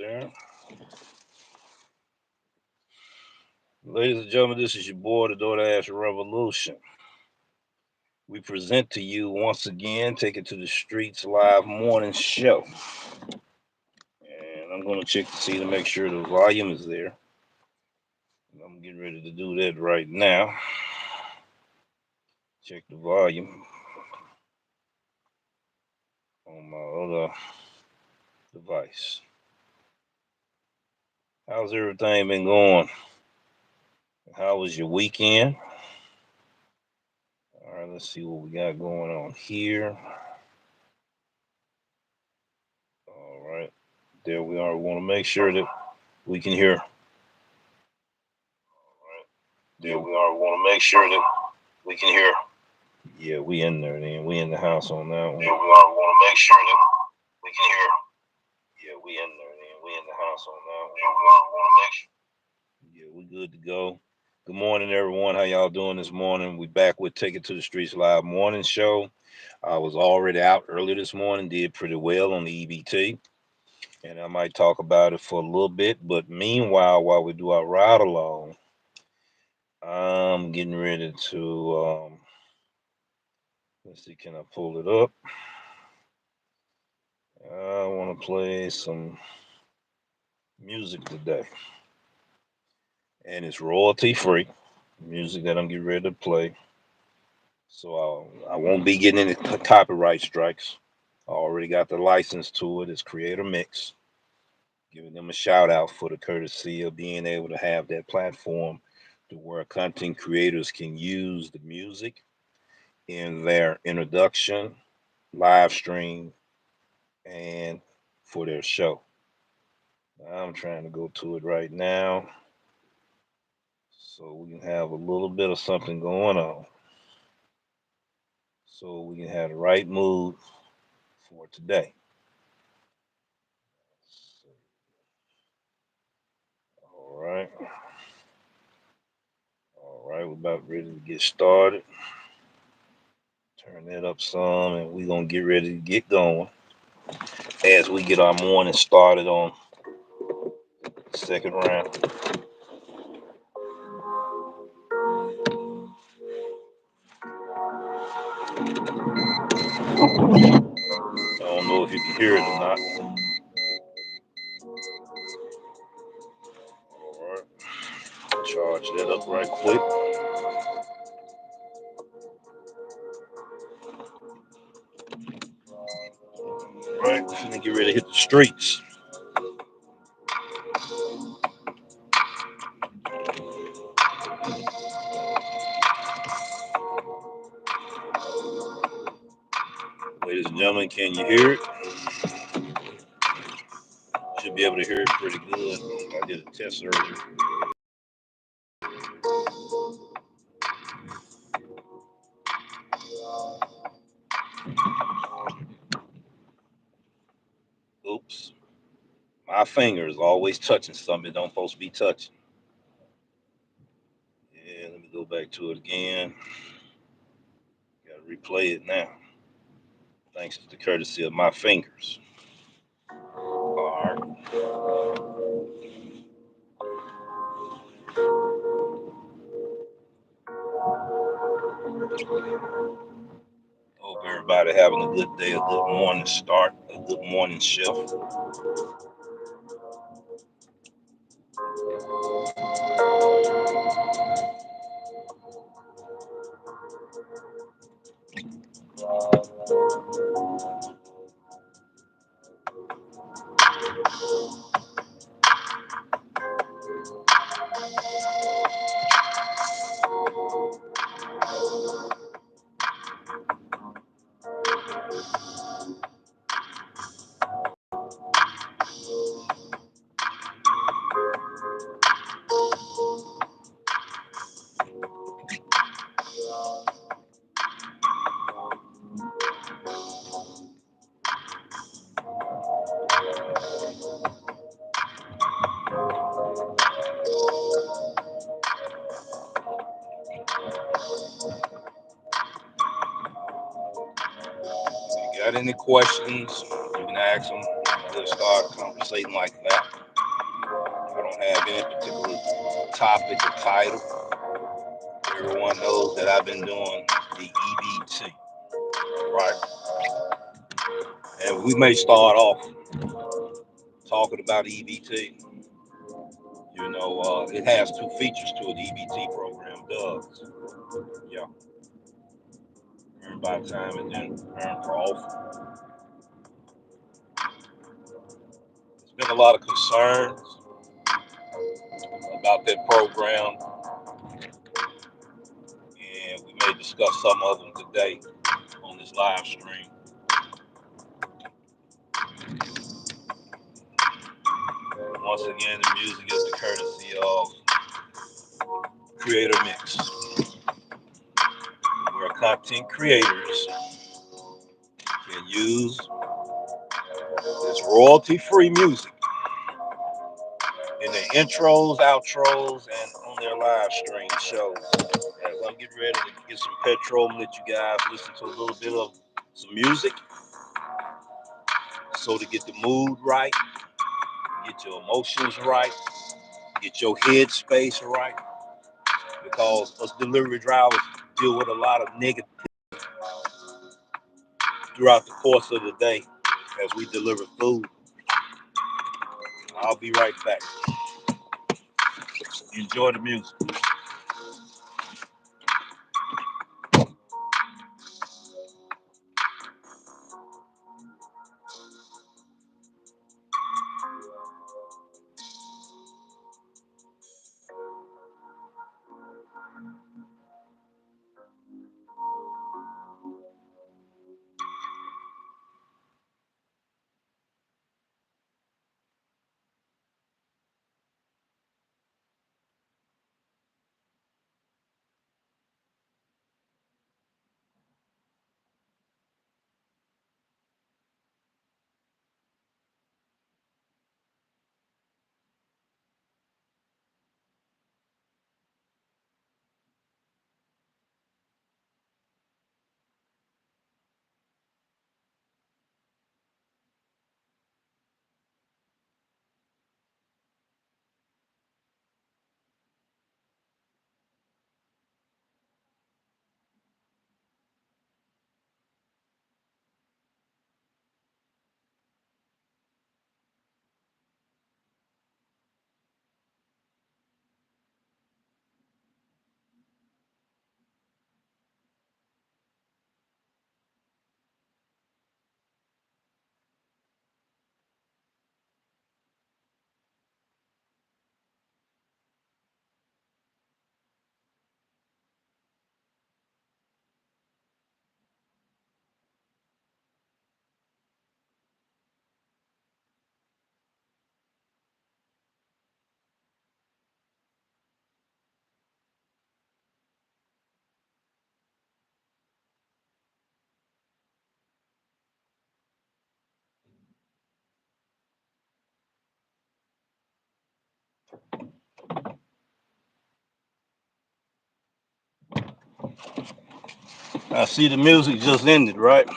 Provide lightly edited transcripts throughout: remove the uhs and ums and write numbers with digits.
there. Ladies and gentlemen, this is your boy, the Doordash Revolution. We present to you once again, Take It to the Streets live morning show. And I'm going to check to see to make sure the volume is there. I'm getting ready to do that right now. Check the volume on my other device. How's everything been going? How was your weekend? All right, let's see what we got going on here. All right, there we are. We want to make sure that we can hear. All right, there we are. We want to make sure that we can hear. Yeah, we in there then. We in the house on that one. There we are. We want to make sure that we can hear. Yeah, we in there then. We in the house on that one. There we are. We want to make sure. Yeah, we good to go. Good morning, everyone. How y'all doing this morning? We back with Take It to the Streets live morning show. I was already out early this morning, did pretty well on the EBT, and I might talk about it for a little bit. But meanwhile, while we do our ride along, I'm getting ready to, let's see, can I pull it up? I want to play some music today, and it's royalty free music that I'm getting ready to play. So I won't be getting any copyright strikes. I already got the license to it. It's Creator Mix. Giving them a shout out for the courtesy of being able to have that platform to where content creators can use the music in their introduction, live stream, and for their show. I'm trying to go to it right now so we can have a little bit of something going on. So we can have the right mood for today. All right. All right, we're about ready to get started. Turn that up some, and we're going to get ready to get going as we get our morning started on the second round. I don't know if you can hear it or not. All right. Charge that up right quick. All right, we're going to get ready to hit the streets. Ladies and gentlemen, can you hear it? Should be able to hear it pretty good. I did a test earlier. Oops. My finger is always touching something it don't supposed to be touching. Yeah, let me go back to it again. Got to replay it now. Thanks to the courtesy of my fingers. All right. Hope everybody having a good day, a good morning start, a good morning shift. If you got any questions, you can ask them. just start conversating like that. I don't have any particular topic or title. Everyone knows that I've been doing the EBT, right? And we may start off talking about EBT. You know, it has two features to it. The EBT program does. Yeah. Earn by time and then earn per offer. There's been a lot of concerns about that program, and we may discuss some of them today on this live stream. Once again, the music is the courtesy of Creator Mix, where content creators can use this royalty-free music in their intros, outros, and on their live stream shows. As I'm getting ready to get some petrol, I'm gonna let you guys listen to a little bit of some music, so to get the mood right, get your emotions right, get your head space right, because us delivery drivers deal with a lot of negative throughout the course of the day as we deliver food. I'll be right back. Enjoy the music. I see the music just ended, right?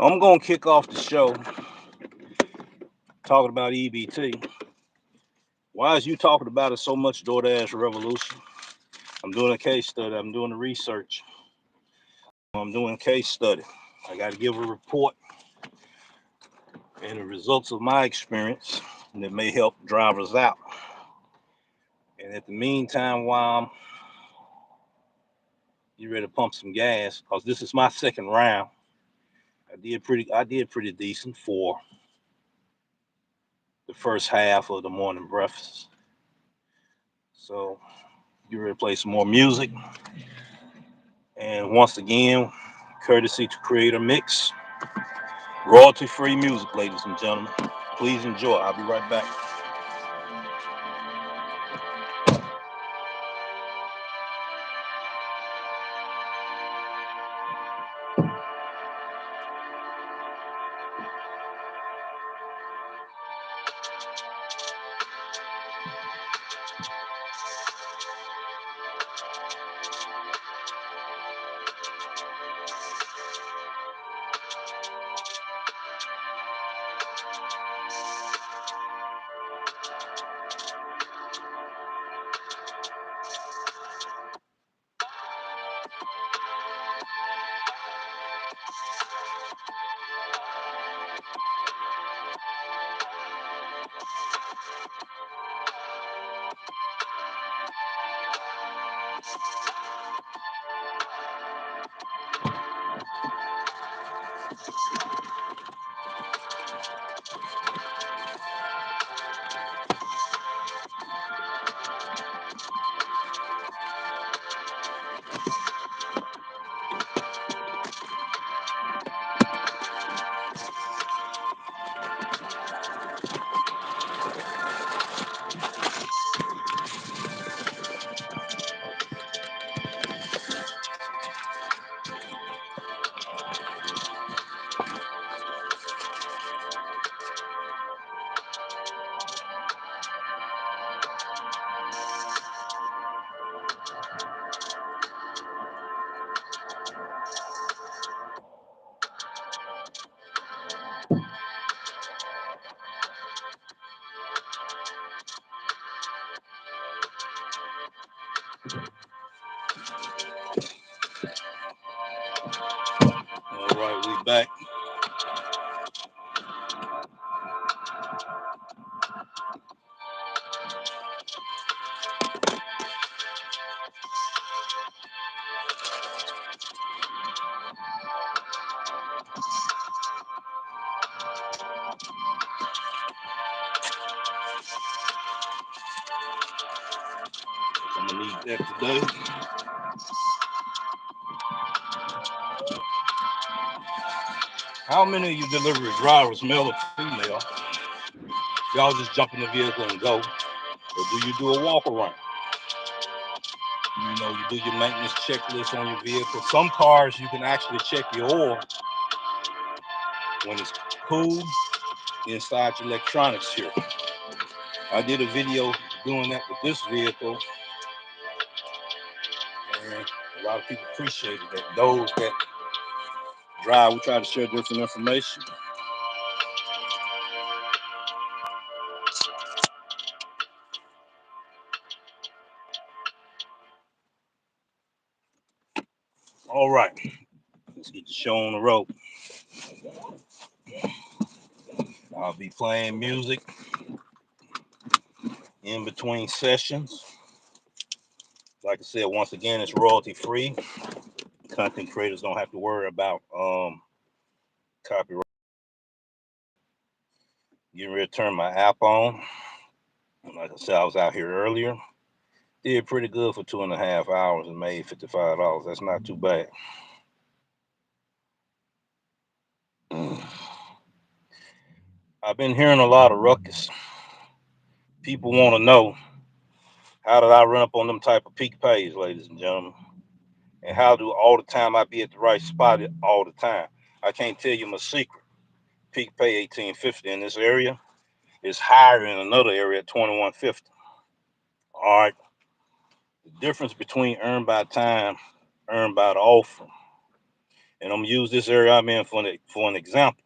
I'm going to kick off the show talking about EBT. Why is you talking about it so much, Doordash Revolution? I'm doing a case study. I'm doing the research. I'm doing a case study. I got to give a report and the results of my experience that may help drivers out. And at the meantime, while I'm getting ready to pump some gas, because this is my second round, I did pretty decent for the first half of the morning breakfast. So get ready to play some more music. And once again, courtesy to Creator Mix, royalty-free music, ladies and gentlemen. Please enjoy. I'll be right back. All right, we back. I'm gonna need that today. How many of you delivery drivers, male or female, y'all just jump in the vehicle and go? Or do you do a walk around? You know, you do your maintenance checklist on your vehicle. Some cars, you can actually check your oil when it's cool inside your electronics here. I did a video doing that with this vehicle, and a lot of people appreciated that. Those that drive, we try to share different information. All right, let's get the show on the road. I'll be playing music in between sessions. Like I said, once again, it's royalty free. Content creators don't have to worry about copyright. Getting ready to turn my app on. Like I said, I was out here earlier. Did pretty good for 2.5 hours and made $55. That's not too bad. I've been hearing a lot of ruckus. People want to know, how did I run up on them type of peak pays, ladies and gentlemen? And how do all the time I be at the right spot all the time? I can't tell you my secret. Peak pay 1850 in this area is higher in another area at 2150. All right. The difference between earned by time, earned by the offer. And I'm gonna use this area I'm in for an example.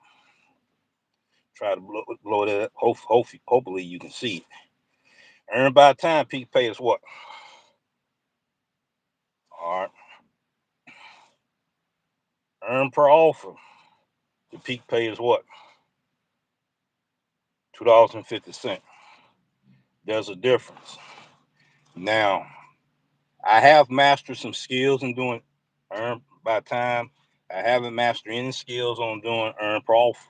Try to blow that up. Hopefully you can see it. Earned by time, peak pay is what? All right. Earned per offer, the peak pay is what? $2.50. There's a difference. Now, I have mastered some skills in doing earned by time. I haven't mastered any skills on doing earned per offer.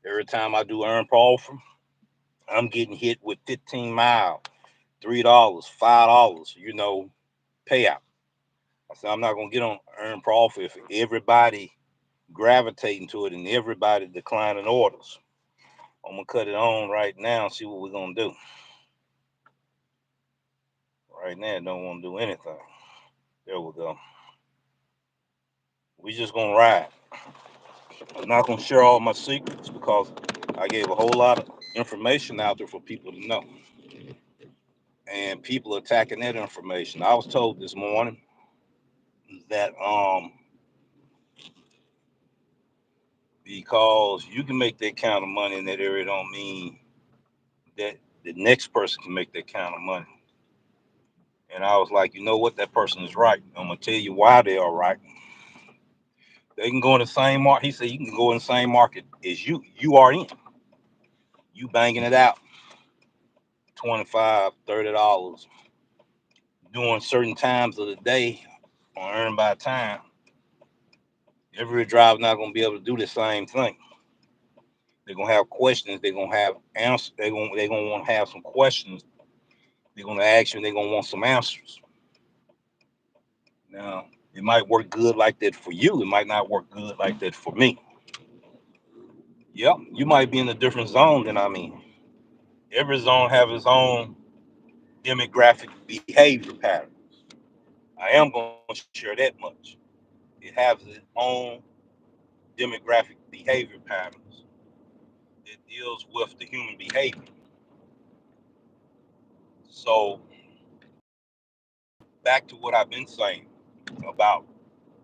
Every time I do earned per offer, I'm getting hit with 15 miles, $3, $5, payout. I said, I'm not going to get on earned per offer if everybody gravitating to it and everybody declining orders. I'm going to cut it on right now and see what we're going to do. Right now, I don't want to do anything. There we go. We just going to ride. I'm not going to share all my secrets because I gave a whole lot of information out there for people to know. And people are attacking that information. I was told this morning that because you can make that kind of money in that area don't mean that the next person can make that kind of money. And I was like, you know what? That person is right. I'm going to tell you why they are right. They can go in the same market. He said you can go in the same market as you are in. You banging it out. $25, $30 during certain times of the day on earned by time. Every driver's not going to be able to do the same thing. They're going to have questions. They're going to have answers. They're going to want to have some questions. They're going to ask you and they're going to want some answers. Now, it might work good like that for you. It might not work good like that for me. Yep, you might be in a different zone than I'm in. Every zone have its own demographic behavior patterns. I am going to share that much. It has its own demographic behavior patterns that deals with the human behavior. So back to what I've been saying about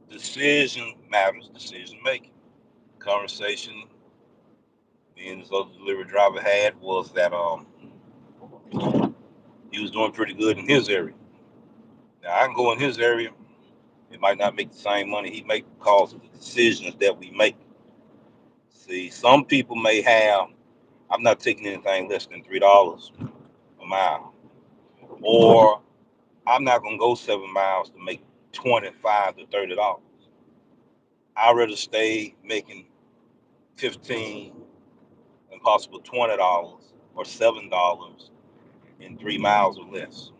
decision matters, decision making. Conversation me and this other delivery driver had was that he was doing pretty good in his area. Now I can go in his area. It might not make the same money he make because of the decisions that we make. See, some people may have. I'm not taking anything less than $3 a mile, or I'm not gonna go 7 miles to make $25 to $30. I'd rather stay making 15 and possible $20 or $7 in 3 miles or less.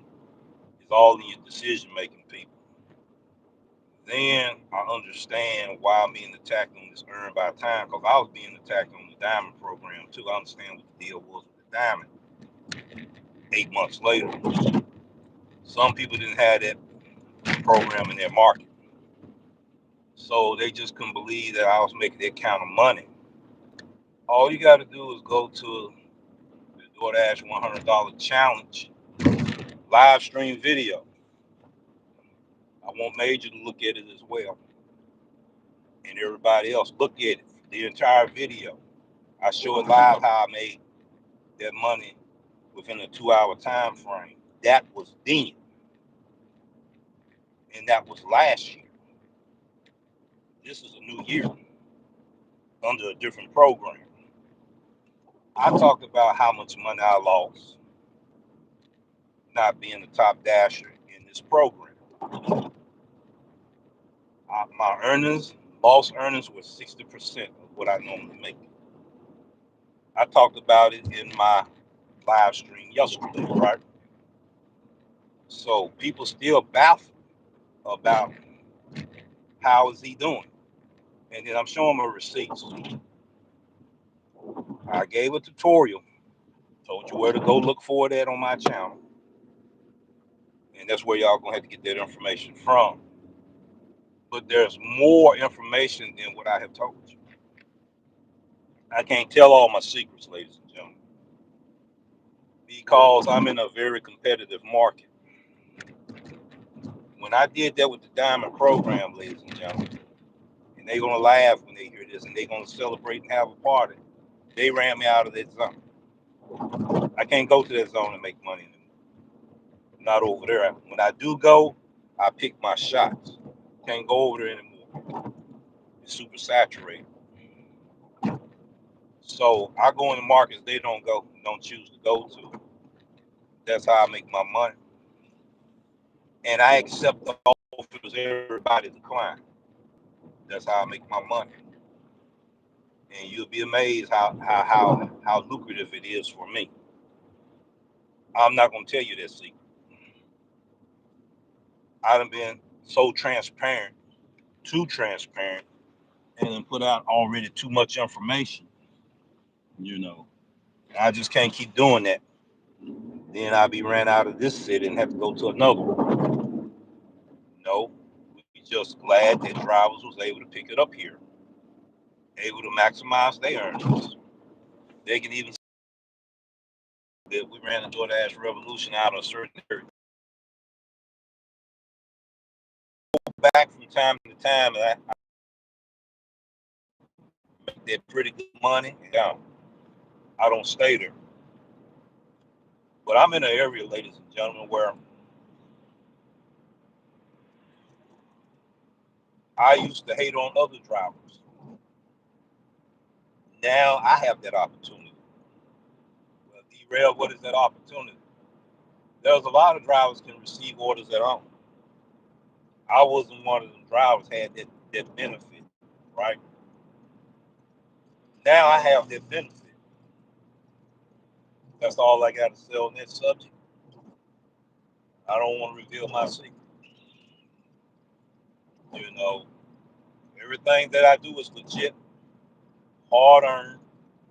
It's all in your decision making, people. Then I understand why I'm being attacked on this earned by time, because I was being attacked on the diamond program too. I understand what the deal was with the diamond. 8 months later, some people didn't have that program in their market, so they just couldn't believe that I was making that kind of money. All you got to do is go to the Doordash $100 challenge live stream video. I want Major to look at it as well, and everybody else look at it, the entire video. I show it live how I made that money within a 2-hour time frame. That was then, and that was last year. This is a new year under a different program. I talked about how much money I lost not being the top dasher in this program. My earnings, lost earnings, were 60% of what I normally make. I talked about it in my live stream yesterday, right? So people still baffled about how is he doing. And then I'm showing my receipts. I gave a tutorial, told you where to go look for that on my channel. And that's where y'all gonna have to get that information from. But there's more information than what I have told you. I can't tell all my secrets, ladies and gentlemen, because I'm in a very competitive market. When I did that with the Diamond program, ladies and gentlemen, and they're gonna laugh when they hear this, and they're gonna celebrate and have a party. They ran me out of that zone. I can't go to that zone and make money anymore. Not over there. When I do go, I pick my shots. Can't go over there anymore. It's super saturated. So I go in the markets they don't choose to go to. That's how I make my money. And I accept the offers everybody decline. That's how I make my money. And you'll be amazed how lucrative it is for me. I'm not gonna tell you that secret. I've been so transparent, too transparent, and then put out already too much information. You know, I just can't keep doing that. Then I'll be ran out of this city and have to go to another one. No, we just glad that drivers was able to pick it up here, able to maximize their earnings. They can even say that we ran the DoorDash revolution out of a certain area. Back from time to time, and I make that pretty good money. Yeah, I don't stay there. But I'm in an area, ladies and gentlemen, where I used to hate on other drivers. Now I have that opportunity. Well, derail, what is that opportunity? There's a lot of drivers can receive orders at home. I wasn't one of them drivers had that benefit, right? Now I have that benefit. That's all I got to say on that subject. I don't want to reveal my secret. You know, everything that I do is legit, hard earned,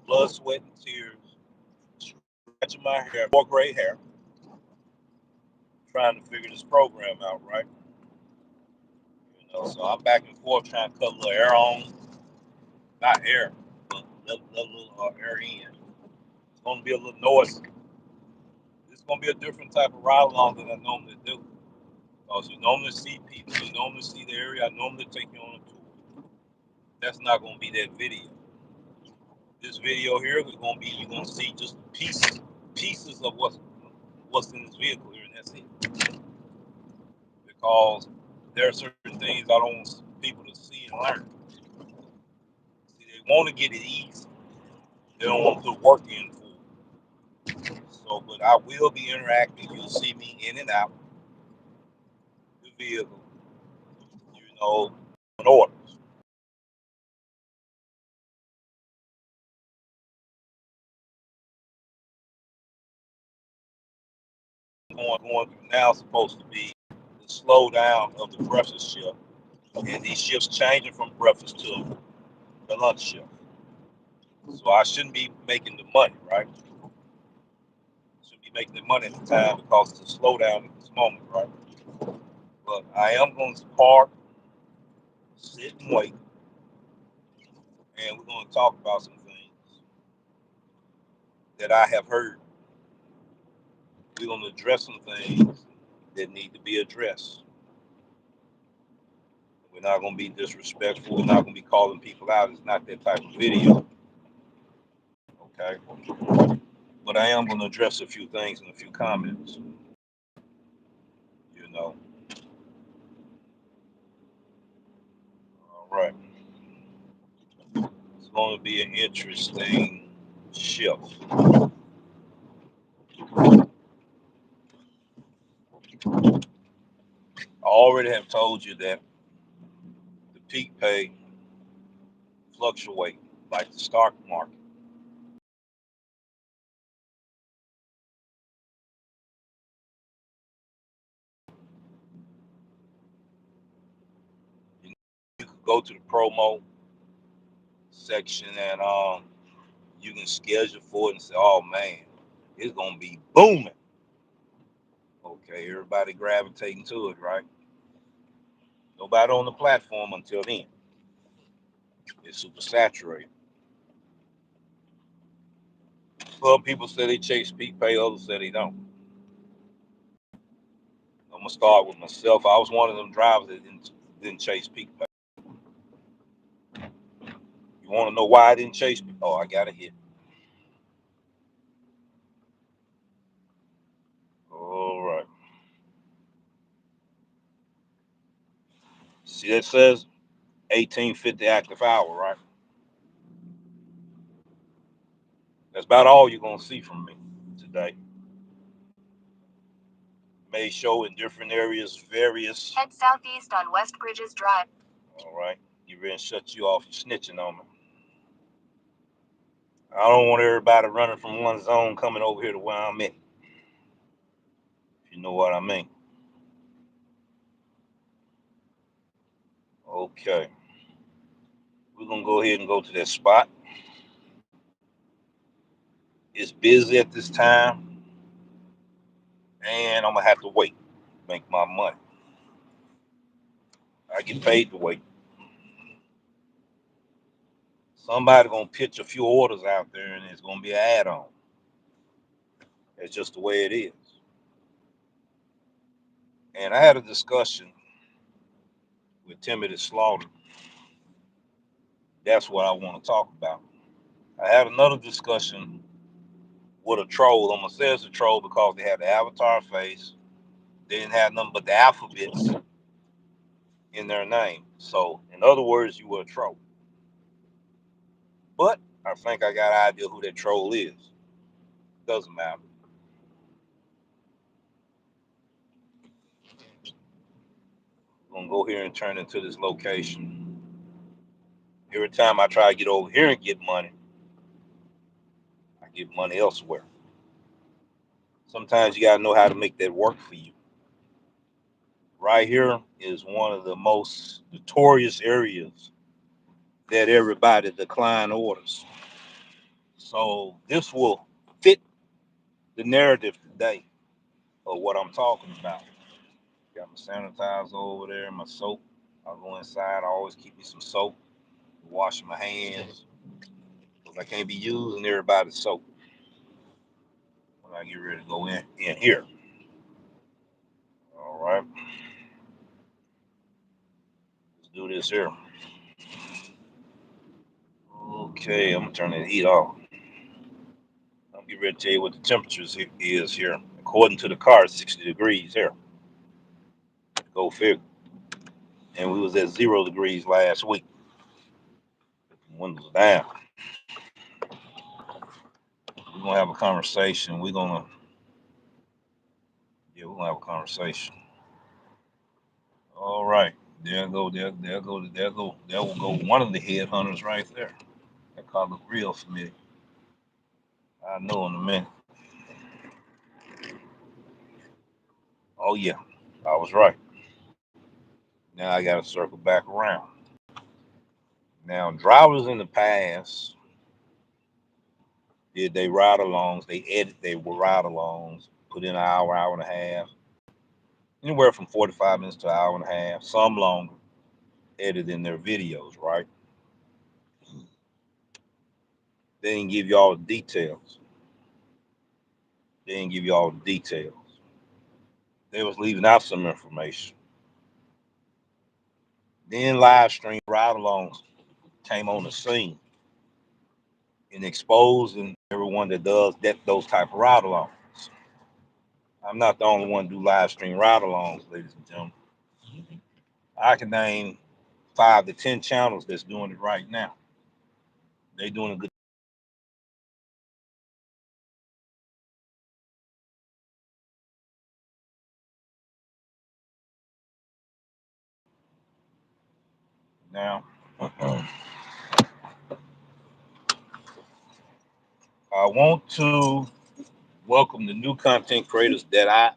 blood, sweat, and tears, scratching my hair, more gray hair, trying to figure this program out, right? You know, so I'm back and forth trying to cut a little air on, not air, but let a little air in. It's going to be a little noisy. It's going to be a different type of ride along than I normally do. Because you normally see people, you normally see the area, I normally take you on a tour. That's not going to be that video. This video here is going to be, you're going to see just pieces of what's in this vehicle here, and that's it. because there are certain things I don't want people to see and learn. See, they want to get it easy. They don't want to put work in for it. So, but I will be interacting. You'll see me in and out the vehicle, in orders. Going through now is supposed to be the slowdown of the breakfast shift, and these shifts changing from breakfast to the lunch shift. So I shouldn't be making the money, right? Should be making the money at the time because it's a slowdown at this moment, right? But I am going to park, sit and wait, and we're going to talk about some things that I have heard. We're going to address some things that need to be addressed. We're not going to be disrespectful. We're not going to be calling people out. It's not that type of video. Okay? But I am going to address a few things and a few comments. All right. It's going to be an interesting shift. I already have told you that the peak pay fluctuate like the stock market. You could go to the promo section and you can schedule for it and say, oh man, it's gonna be booming. Okay, everybody gravitating to it, right? Nobody on the platform until then. It's super saturated. Some people say they chase peak pay, others say they don't. I'm gonna start with myself. I was one of them drivers that didn't chase peak pay. You want to know why I didn't chase? Oh, I got a hit. All right. See that says 1850 active hour, right? That's about all you're gonna see from me today. May show in different areas, various. Head southeast on West Bridges Drive. All right. You ready to shut you off? You're snitching on me. I don't want everybody running from one zone coming over here to where I'm at. If you know what I mean. Okay. We're gonna go ahead and go to that spot. It's busy at this time, and I'm gonna have to wait, make my money. I get paid to wait. Somebody gonna pitch a few orders out there, and it's gonna be an add-on. It's just the way it is. And I had a discussion with Timothy Slaughter. That's what I want to talk about. I had another discussion with a troll. I'm gonna say it's a troll because they have the avatar face. They didn't have nothing but the alphabets in their name. So, in other words, you were a troll. But I think I got an idea who that troll is. Doesn't matter. We're gonna go here and turn into this location. Every time I try to get over here and get money, I get money elsewhere. Sometimes you gotta know how to make that work for you. Right here is one of the most notorious areas that everybody decline orders. So this will fit the narrative today of what I'm talking about. Got my sanitizer over there and my soap. I'll go inside. I always keep me some soap, washing my hands, because I can't be using everybody's soap when I get ready to go in here. All right. Let's do this here. Okay, I'm gonna turn the heat off. I'm getting ready to tell you what the temperature is here. According to the car, 60 degrees here. Go figure. And we was at 0 degrees last week. Windows down. We're gonna have a conversation. We're gonna have a conversation. All right. There will go one of the headhunters right there. That car look real familiar. I know in a minute. Oh yeah, I was right. Now I gotta circle back around. Now drivers in the past did they ride alongs, they were ride alongs, put in an hour, hour and a half, anywhere from 45 minutes to an hour and a half, some longer, editing their videos, right? They didn't give you all the details. They didn't give you all the details. They was leaving out some information. Then live stream ride alongs came on the scene and exposing everyone that does those type of ride alongs. I'm not the only one to do live stream ride alongs, ladies and gentlemen. I can name 5 to 10 channels that's doing it right now. They doing a good now. I want to welcome the new content creators that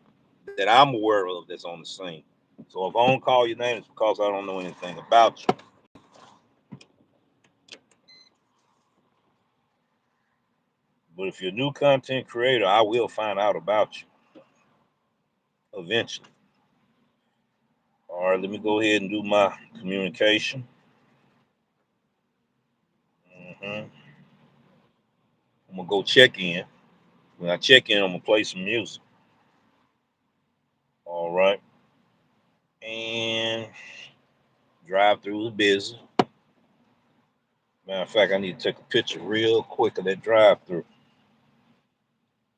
I'm aware of that's on the scene. So if I don't call your name, it's because I don't know anything about you. But if you're a new content creator, I will find out about you eventually. All right, let me go ahead and do my communication. I'm gonna go check in. When I check in, I'm gonna play some music. All right, and drive through the busy. Matter of fact, I need to take a picture real quick of that drive through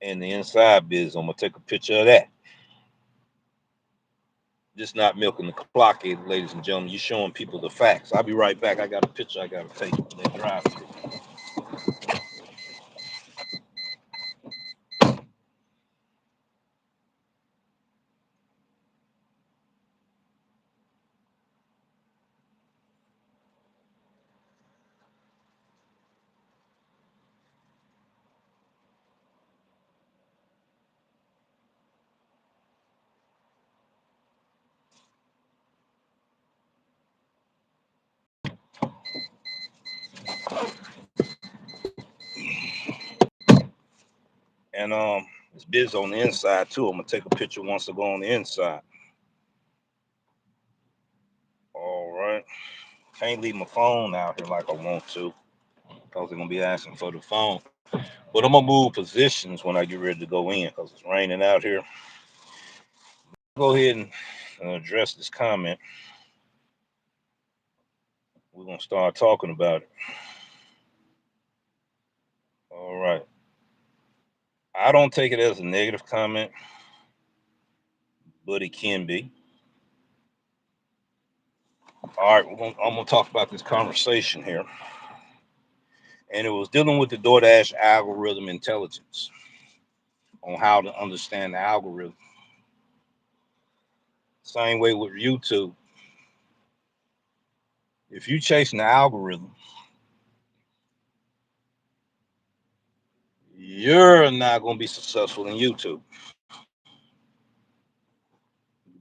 and the inside biz. I'm gonna take a picture of that. Just not milking the clock, ladies and gentlemen. You're showing people the facts. I'll be right back. I got a picture I gotta take of that drive through. And it's biz on the inside too. I'm gonna take a picture once I go on the inside. All right. Can't leave my phone out here like I want to, because they're gonna be asking for the phone. But I'm gonna move positions when I get ready to go in because it's raining out here. Go ahead and address this comment. We're gonna start talking about it. All right. I don't take it as a negative comment, but it can be. All right, I'm gonna talk about this conversation here, and it was dealing with the Doordash algorithm intelligence on how to understand the algorithm. Same way with YouTube. If you chasing the algorithm, you're not gonna be successful in YouTube.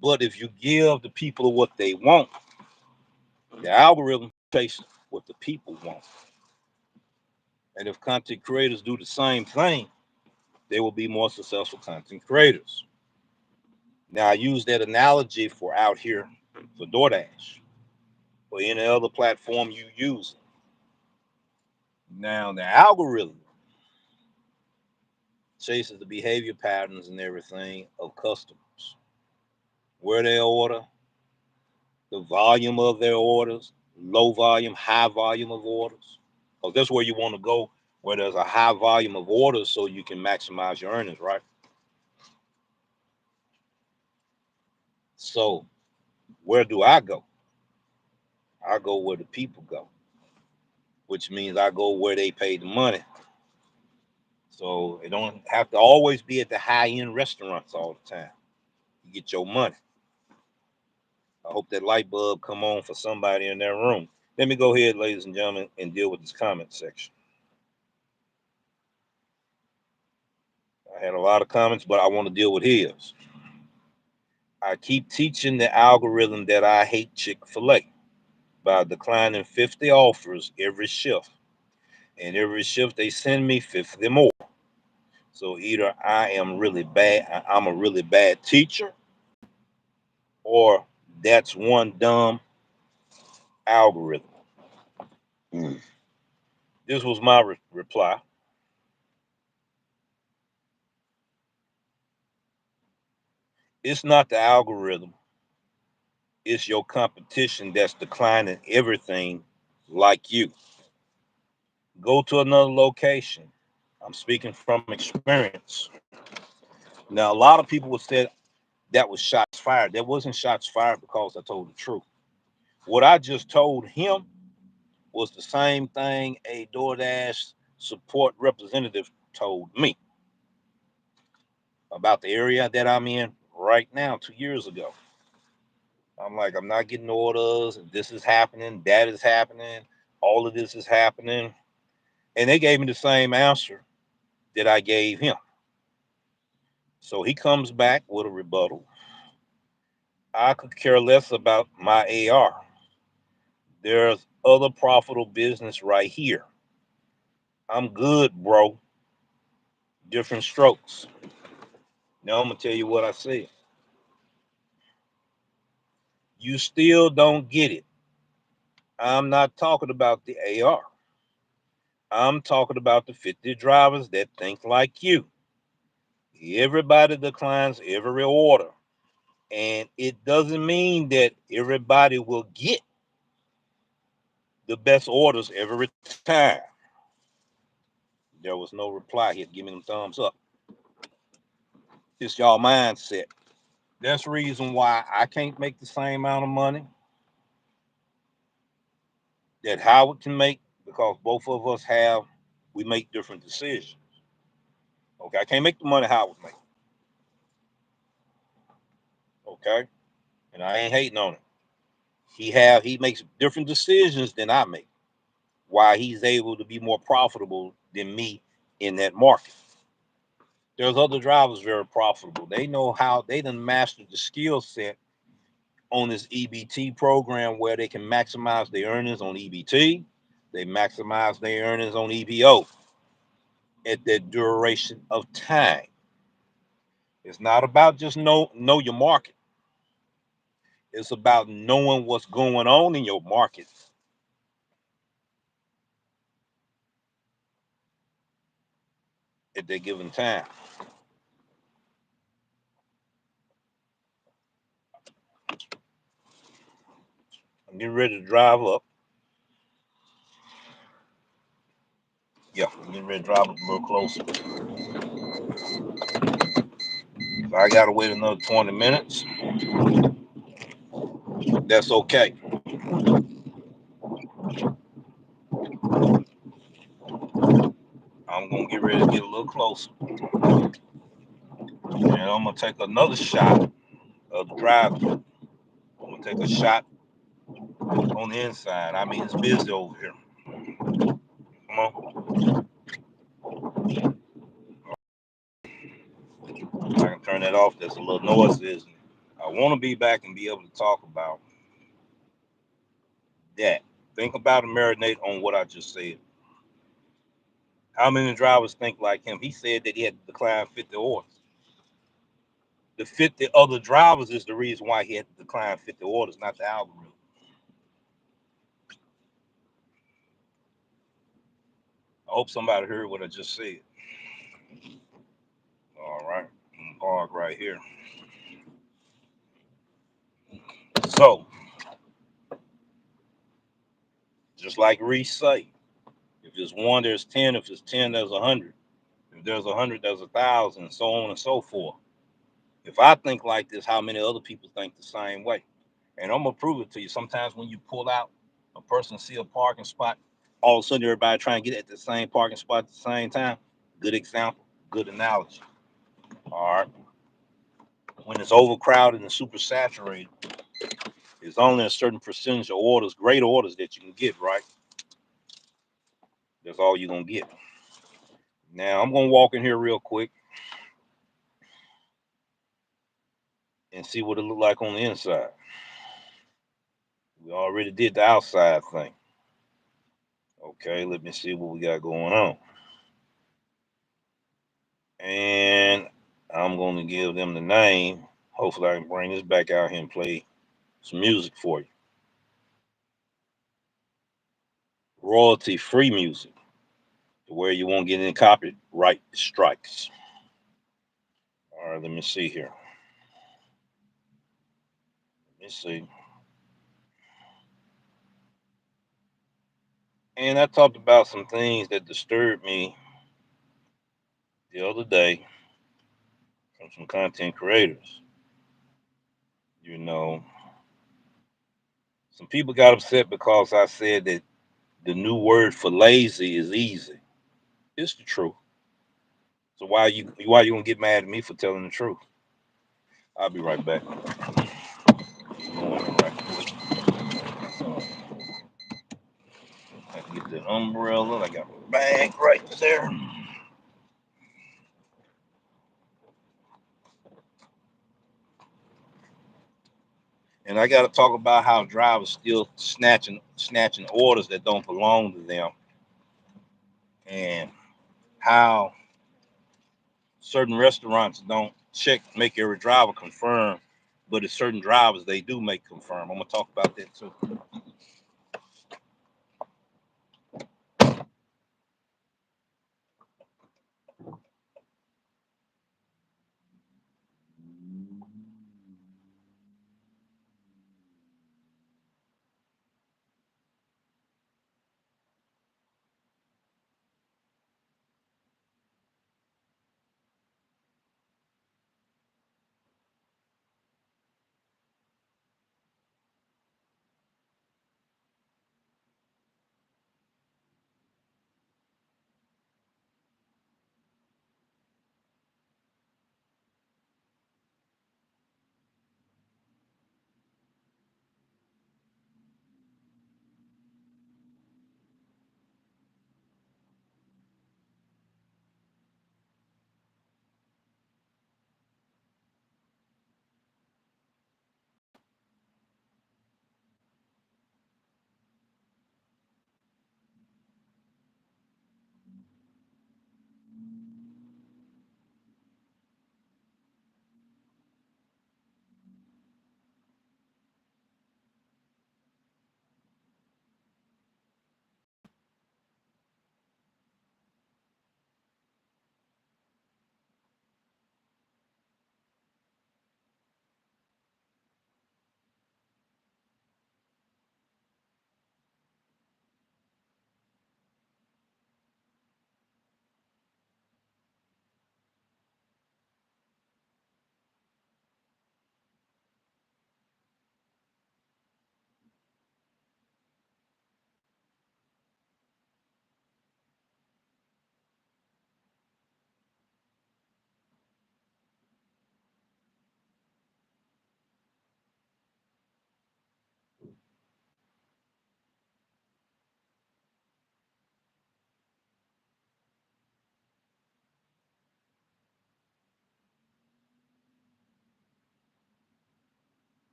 But if you give the people what they want, the algorithm chases what the people want. And if content creators do the same thing, they will be more successful content creators. Now, I use that analogy for out here for DoorDash or any other platform you use. Now, the algorithm chases the behavior patterns and everything of customers, where they order, the volume of their orders, low volume, high volume of orders. Because that's where you want to go, where there's a high volume of orders so you can maximize your earnings, right? So Where do I go? I go where the people go, which means I go where they pay the money. So it don't have to always be at the high end restaurants all the time. You get your money. I hope that light bulb come on for somebody in that room. Let me go ahead, ladies and gentlemen, and deal with this comment section. I had a lot of comments, but I want to deal with his. I keep teaching the algorithm that I hate Chick-fil-A by declining 50 offers every shift. And every shift they send me 50 more. So either I'm a really bad teacher, or that's one dumb algorithm. Mm. This was my reply. It's not the algorithm, it's your competition that's declining everything like you. Go to another location. I'm speaking from experience. Now, a lot of people would say that was shots fired. That wasn't shots fired because I told the truth. What I just told him was the same thing a DoorDash support representative told me about the area that I'm in right now 2 years ago. I'm like, I'm not getting orders, and this is happening, that is happening, all of this is happening. And they gave me the same answer that I gave him. So he comes back with a rebuttal. I could care less about my AR. There's other profitable business right here. I'm good, bro. Different strokes. Now I'm gonna tell you what I said. You still don't get it. I'm not talking about the AR. I'm talking about the 50 drivers that think like you. Everybody declines every order. And it doesn't mean that everybody will get the best orders every time. There was no reply. He had given them thumbs up. It's y'all mindset. That's the reason why I can't make the same amount of money that Howard can make, because both of us we make different decisions. Okay, I can't make the money Howard make. Okay, and I ain't hating on him. He makes different decisions than I make. Why he's able to be more profitable than me in that market. There's other drivers very profitable. They know how they done mastered the skill set on this EBT program where they can maximize their earnings on EBT. They maximize their earnings on EPO at that duration of time. It's not about just know your market. It's about knowing what's going on in your market at that given time. I'm getting ready to drive up. Yeah, I'm getting ready to drive up a little closer. If I gotta wait another 20 minutes, that's okay. I'm gonna get ready to get a little closer. And I'm gonna take another shot of the drive through. I'm gonna take a shot on the inside. I mean, it's busy over here. Come on. I can turn that off. There's a little noise. I want to be back and be able to talk about that. Think about and marinate on what I just said. How many drivers think like him? He said that he had to decline 50 orders. The 50 other drivers is the reason why he had to decline 50 orders, not the algorithm. I hope somebody heard what I just said. All right. I'm gonna park right here. So, just like Reese say, if there's one, there's 10. If there's 10, there's 100. If there's 100, there's 1,000, so on and so forth. If I think like this, how many other people think the same way? And I'm gonna prove it to you. Sometimes when you pull out, a person see a parking spot, all of a sudden everybody trying to get at the same parking spot at the same time. Good example, good analogy. All right. When it's overcrowded and super saturated, there's only a certain percentage of orders, great orders that you can get, right? That's all you're gonna get. Now I'm gonna walk in here real quick and see what it look like on the inside. We already did the outside thing. Okay, let me see what we got going on. And I'm going to give them the name. Hopefully, I can bring this back out here and play some music for you. Royalty free music, to where you won't get any copyright strikes. All right, let me see here. Let me see. And I talked about some things that disturbed me the other day from some content creators. You know, some people got upset because I said that the new word for lazy is easy. It's the truth. So why you gonna get mad at me for telling the truth? I'll be right back. I can get the umbrella. I got my bag right there. And I got to talk about how drivers still snatching orders that don't belong to them, and how certain restaurants don't make every driver confirm, but it's certain drivers they do make confirm. I'm gonna talk about that too.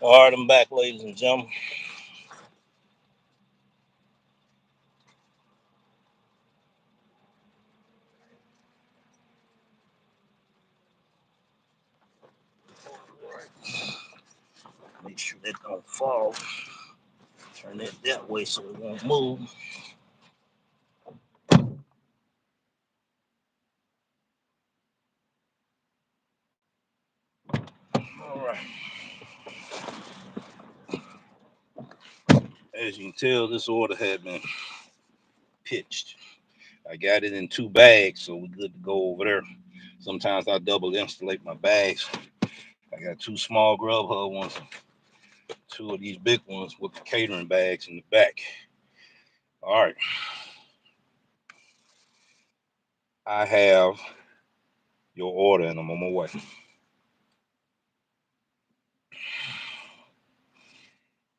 All right, I'm back, ladies and gentlemen. Make sure that don't fall. Turn it that way so it won't move. All right. As you can tell, this order had been pitched. I got it in 2 bags, so we're good to go over there. Sometimes I double installate my bags. I got 2 small grub hub ones, 2 of these big ones with the catering bags in the back. All right. I have your order and I'm on my way.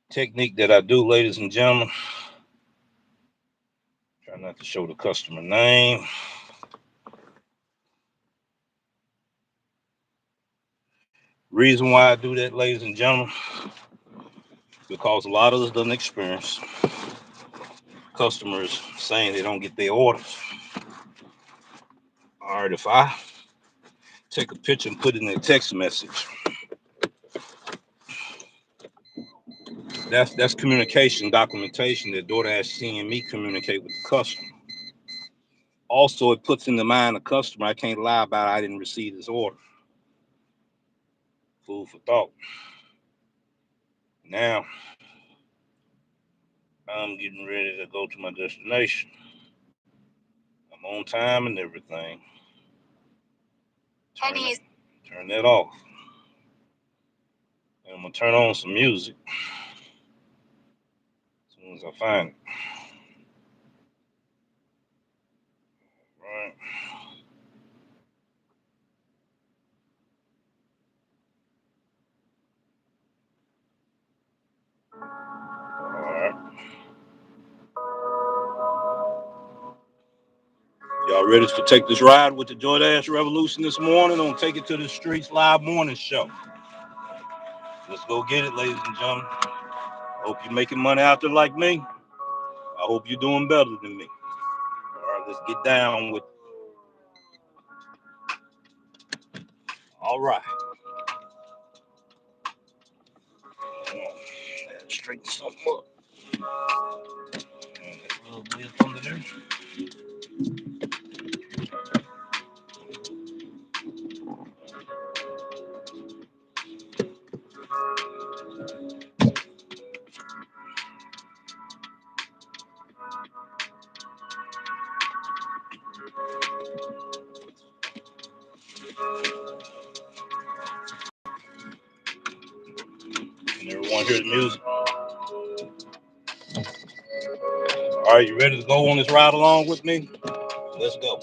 Technique that I do, ladies and gentlemen. Try not to show the customer name. Reason why I do that, ladies and gentlemen, because a lot of us done experience customers saying they don't get their orders. All right, if I take a picture and put it in a text message, that's communication documentation that Doordash seeing me communicate with the customer. Also, it puts in the mind of the customer, I can't lie about it, I didn't receive this order. Food for thought. Now, I'm getting ready to go to my destination. I'm on time and everything. Turn that off. And I'm gonna turn on some music as soon as I find it. Right. All right. Y'all ready to take this ride with the Doordash Revolution this morning on Take It to the Streets live morning show? Let's go get it, ladies and gentlemen. I hope you're making money out there like me. I hope you're doing better than me. All right, let's get down with it. All right. Straighten something up. And a little bit under there. Can everyone hear the music? All right, you ready to go on this ride along with me? Let's go.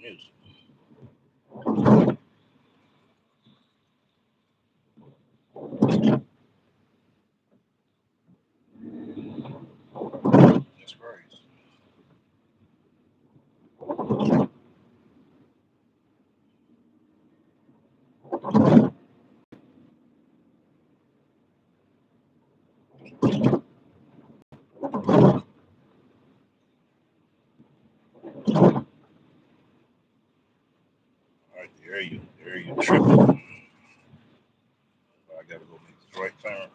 Music. That's crazy. All right, there you tripping. I gotta go make this right turn.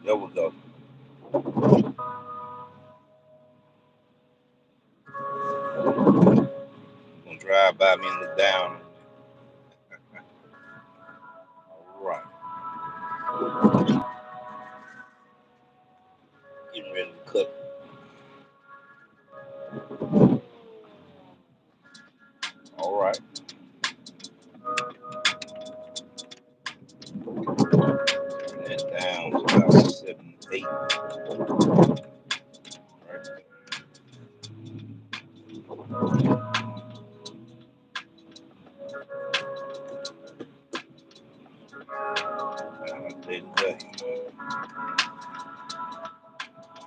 There we go. Gonna drive by me and look down. All right. Getting ready to cut. All right. Turn that down to about 7, 8. Right. Day to day.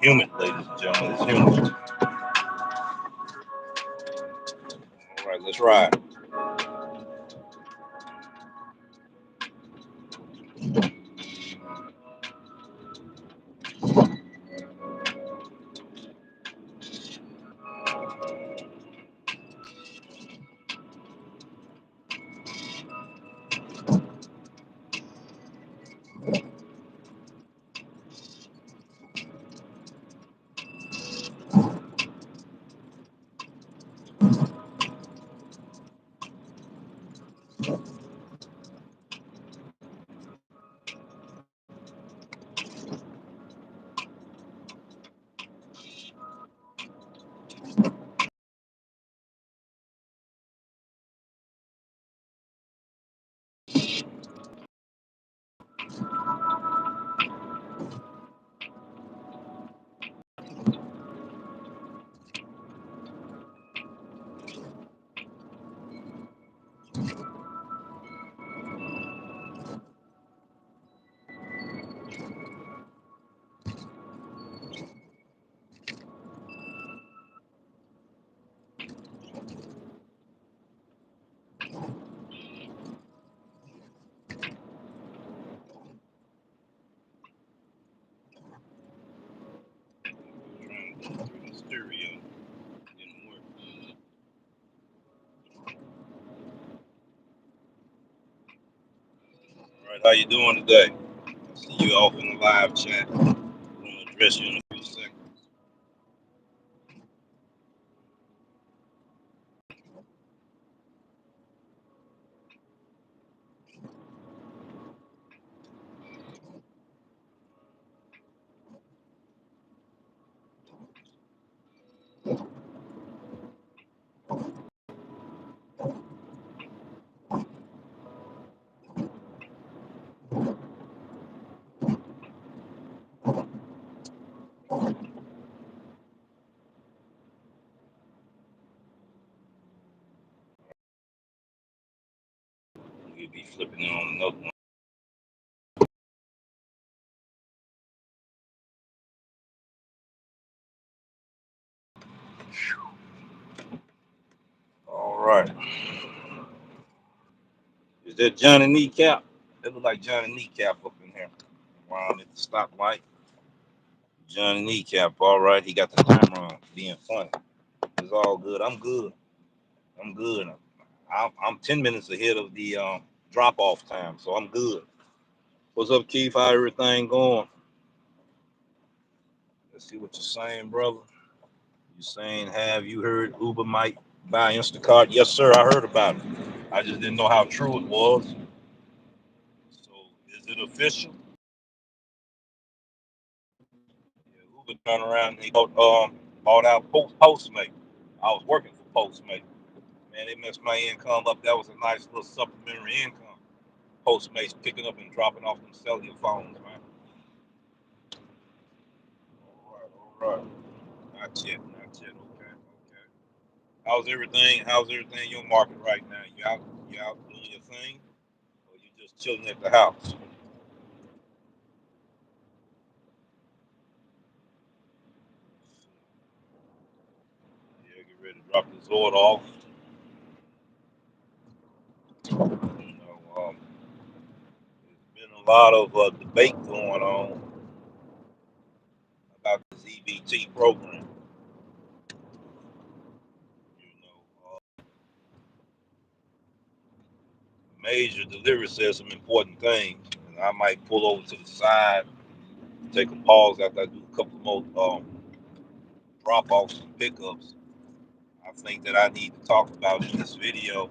Humid, ladies and gentlemen. It's humid. All right, let's ride. Trying to get through the stereo. Didn't work. All right, how you doing today? See you off in the live chat. I'm gonna address you in a few seconds. We'll be flipping on another one. All right. Is that Johnny Kneecap? It look like Johnny Kneecap up in here. Around at the stoplight. Johnny Kneecap, all right. He got the camera on, being funny. It's all good. I'm good. I'm good. I'm 10 minutes ahead of the drop off time, so I'm good. What's up, Keith? How everything going? Let's see what you're saying, brother. You're saying, have you heard Uber might buy Instacart? Yes, sir. I heard about it. I just didn't know how true it was. So, is it official? Yeah, Uber turned around and he bought out Postmate. I was working for Postmate. Man, they messed my income up. That was a nice little supplementary income. Postmates picking up and dropping off them cellular phones, man. All right. Not yet. Okay. How's everything? How's everything in your market right now? You out doing your thing, or you just chilling at the house? Yeah, get ready to drop this order off. You know, there's been a lot of debate going on about this EBT program. You know, Major Delivery says some important things, and I might pull over to the side, take a pause after I do a couple more drop-offs and pickups. I think that I need to talk about in this video.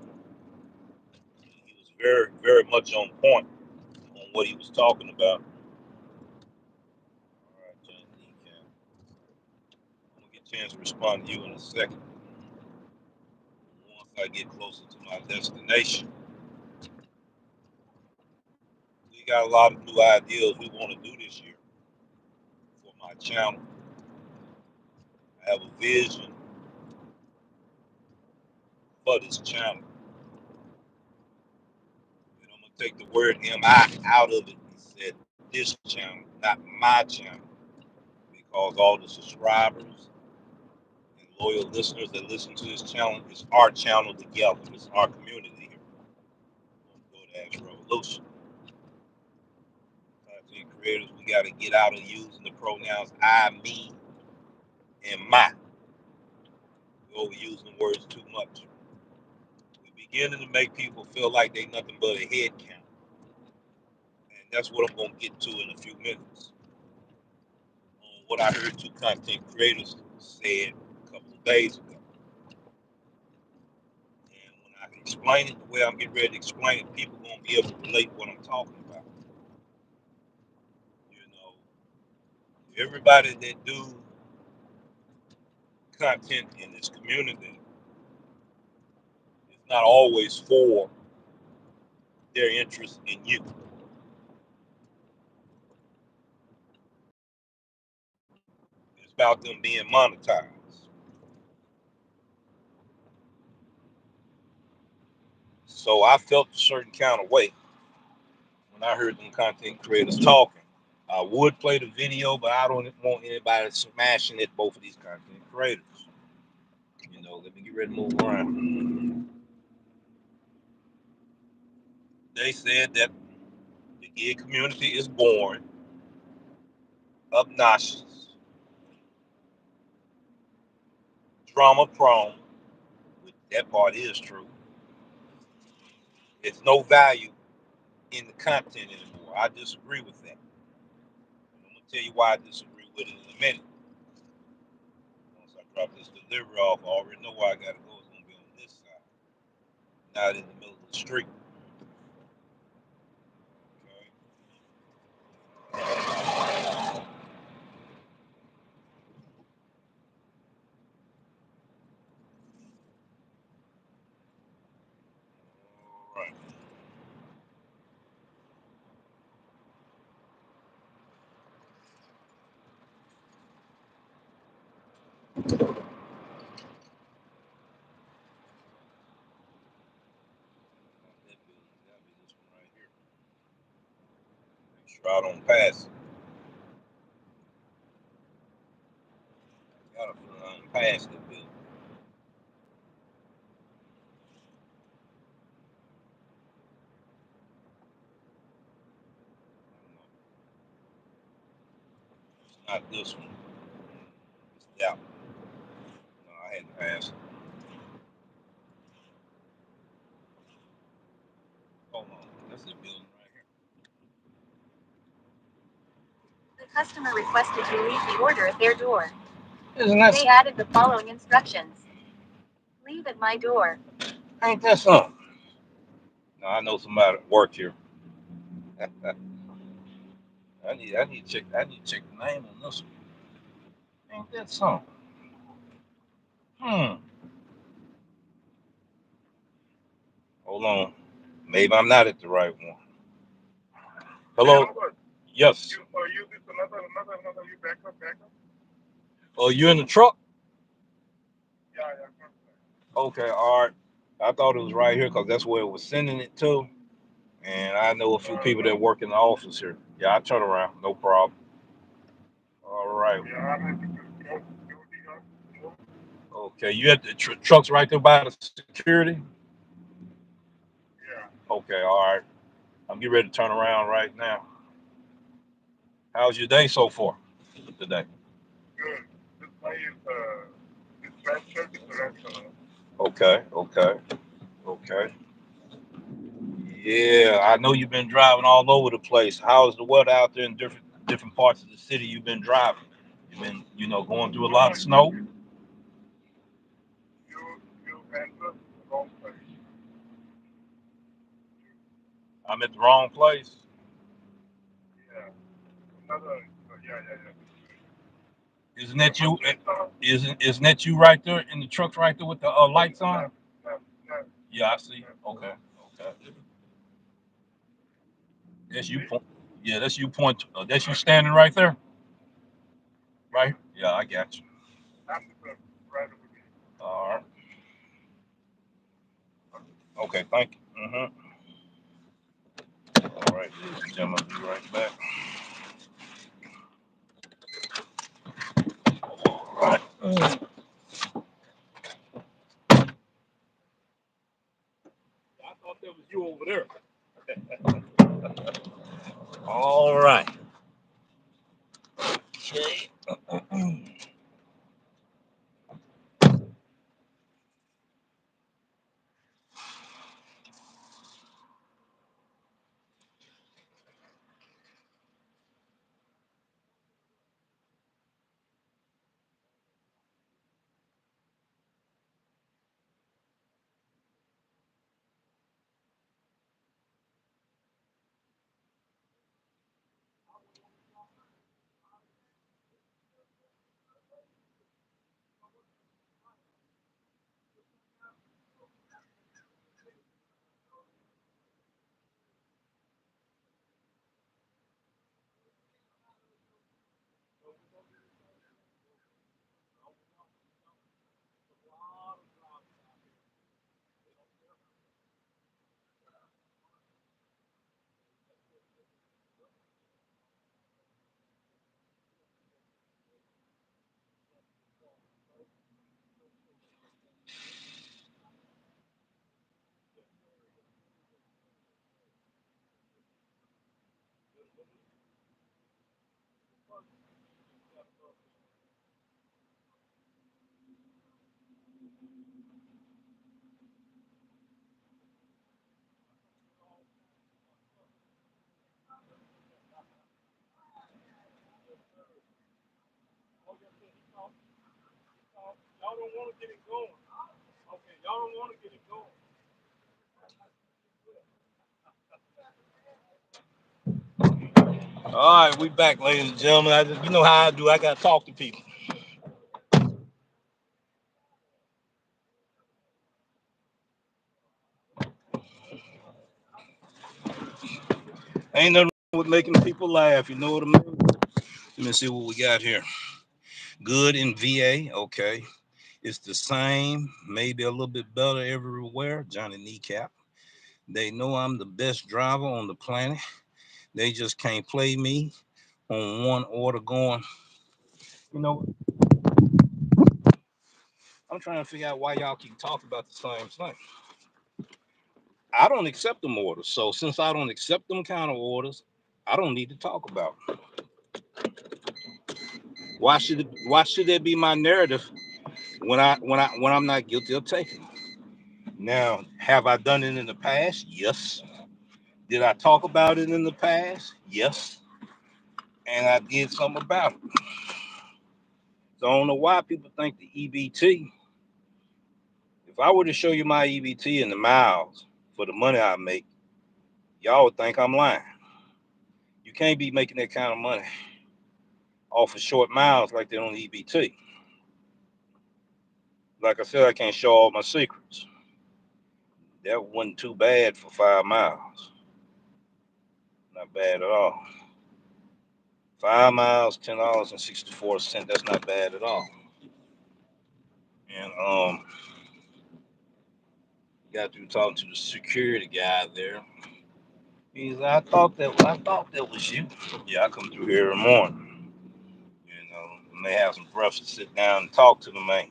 He was very, very much on point on what he was talking about. All right, John Decam. I'm gonna get a chance to respond to you in a second. Once I get closer to my destination. We got a lot of new ideas we want to do this year for my channel. I have a vision for this channel. And I'm going to take the word MI out of it and said this channel, not my channel. Because all the subscribers and loyal listeners that listen to this channel, it's our channel together. It's our community here on Doordash Revolution. Content creators, we got to get out of using the pronouns I, me, and my. We're overusing the words too much. We're beginning to make people feel like they nothing but a head count. And that's what I'm going to get to in a few minutes. On what I heard two content creators said a couple of days ago. And when I can explain it the way I'm getting ready to explain it, people are going to be able to relate what I'm talking about. You know, everybody that do content in this community is not always for their interest in you. It's about them being monetized. So I felt a certain kind of way when I heard them content creators talking. I would play the video, but I don't want anybody smashing at both of these content creators. You know, let me get ready to move around. They said that the gig community is boring, obnoxious, drama prone, which that part is true. It's no value in the content anymore. I disagree with that. And I'm going to tell you why I disagree with it in a minute. Once I drop this delivery off, I already know where I got to go. It's going to be on this side, not in the middle of the street. Okay. All right. That building's got to be this one right here. Make sure I don't pass it. I got to pass the building. It's not this one. It's that one. No, I had to pass it. Hold on. That's the building right here. The customer requested you leave the order at their door. Isn't that They added the following instructions. Leave at my door. ain't that something? No, I know somebody that work here. I need to check the name on this one. Ain't that something? Hold on. Maybe I'm not at the right one. Hello? Yes. You back up. Oh, you in the truck? Yeah. Okay, all right. I thought it was right here because that's where it was sending it to. And I know a few people that work in the office here. Yeah, I turn around. No problem. All right. Okay, you at the trucks right there by the security? Yeah. Okay, all right. I'm getting ready to turn around right now. How's your day so far today? Good. This way is restaurant. Okay. Yeah, I know you've been driving all over the place. How's the weather out there in different parts of the city you've been driving? You've been, going through a lot of snow? You entered the wrong place. I'm at the wrong place? Isn't that you? Isn't that you right there in the truck right there with the lights on? Yeah, I see. Okay, okay. That's you point. Yeah, that's you point. That's you standing right there, right? Yeah, I got you. All right. Okay, thank you. All right, ladies and gentlemen, I'll be right back. All right. I thought that was you over there. All right. Okay. Y'all don't want to get it going. Okay, y'all don't want to get it going. All right, we back, ladies and gentlemen. You know how I do. I gotta talk to people. Ain't nothing wrong with making people laugh. You know what I mean? Let me see what we got here. Good in VA. Okay, it's the same, maybe a little bit better everywhere. Johnny Kneecap. They know I'm the best driver on the planet. They just can't play me on one order going. You know, I'm trying to figure out why y'all keep talking about the same thing. I don't accept them orders. So since I don't accept them kind of orders, I don't need to talk about them. Why should that be my narrative when I'm not guilty of taking them? Now, have I done it in the past? Yes. Did I talk about it in the past? Yes. And I did something about it. So I don't know why people think the EBT. If I were to show you my EBT in the miles for the money I make, y'all would think I'm lying. You can't be making that kind of money off of short miles like that on the EBT. Like I said, I can't show all my secrets. That wasn't too bad for 5 miles. Not bad at all. 5 miles, $10.64. That's not bad at all. And got through talking to the security guy there. He's like, I thought that was you. Yeah, I come through here every morning. You know, and they have some breaths to sit down and talk to the man.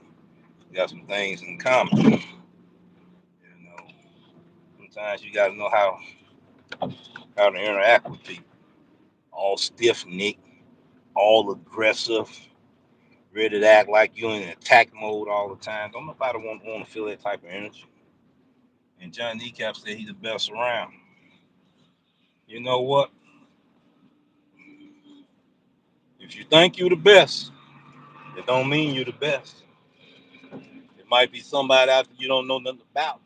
Got some things in common. You know, sometimes you got to know how to interact with people. All stiff necked, all aggressive, ready to act like you're in attack mode all the time. Don't nobody want to feel that type of energy. And John Kneecap said he's the best around. You know what? If you think you're the best, it don't mean you're the best. It might be somebody out there you don't know nothing about.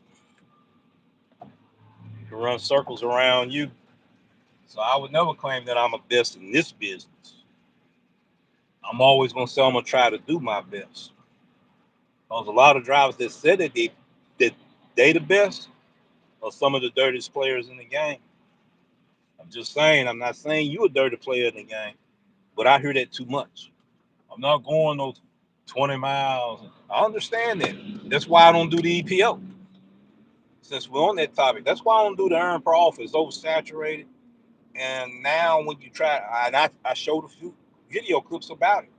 Can run circles around you So I would never claim that I'm a best in this business. I'm always gonna say I'm gonna try to do my best. There's a lot of drivers that said that they the best are some of the dirtiest players in the game. I'm just saying, I'm not saying you a dirty player in the game, but I hear that too much. I'm not going those 20 miles. I understand that. That's why I don't do the EPO. Since we're on that topic, that's why I don't do the earn per offer. It's oversaturated. And now when you try, and I showed a few video clips about it.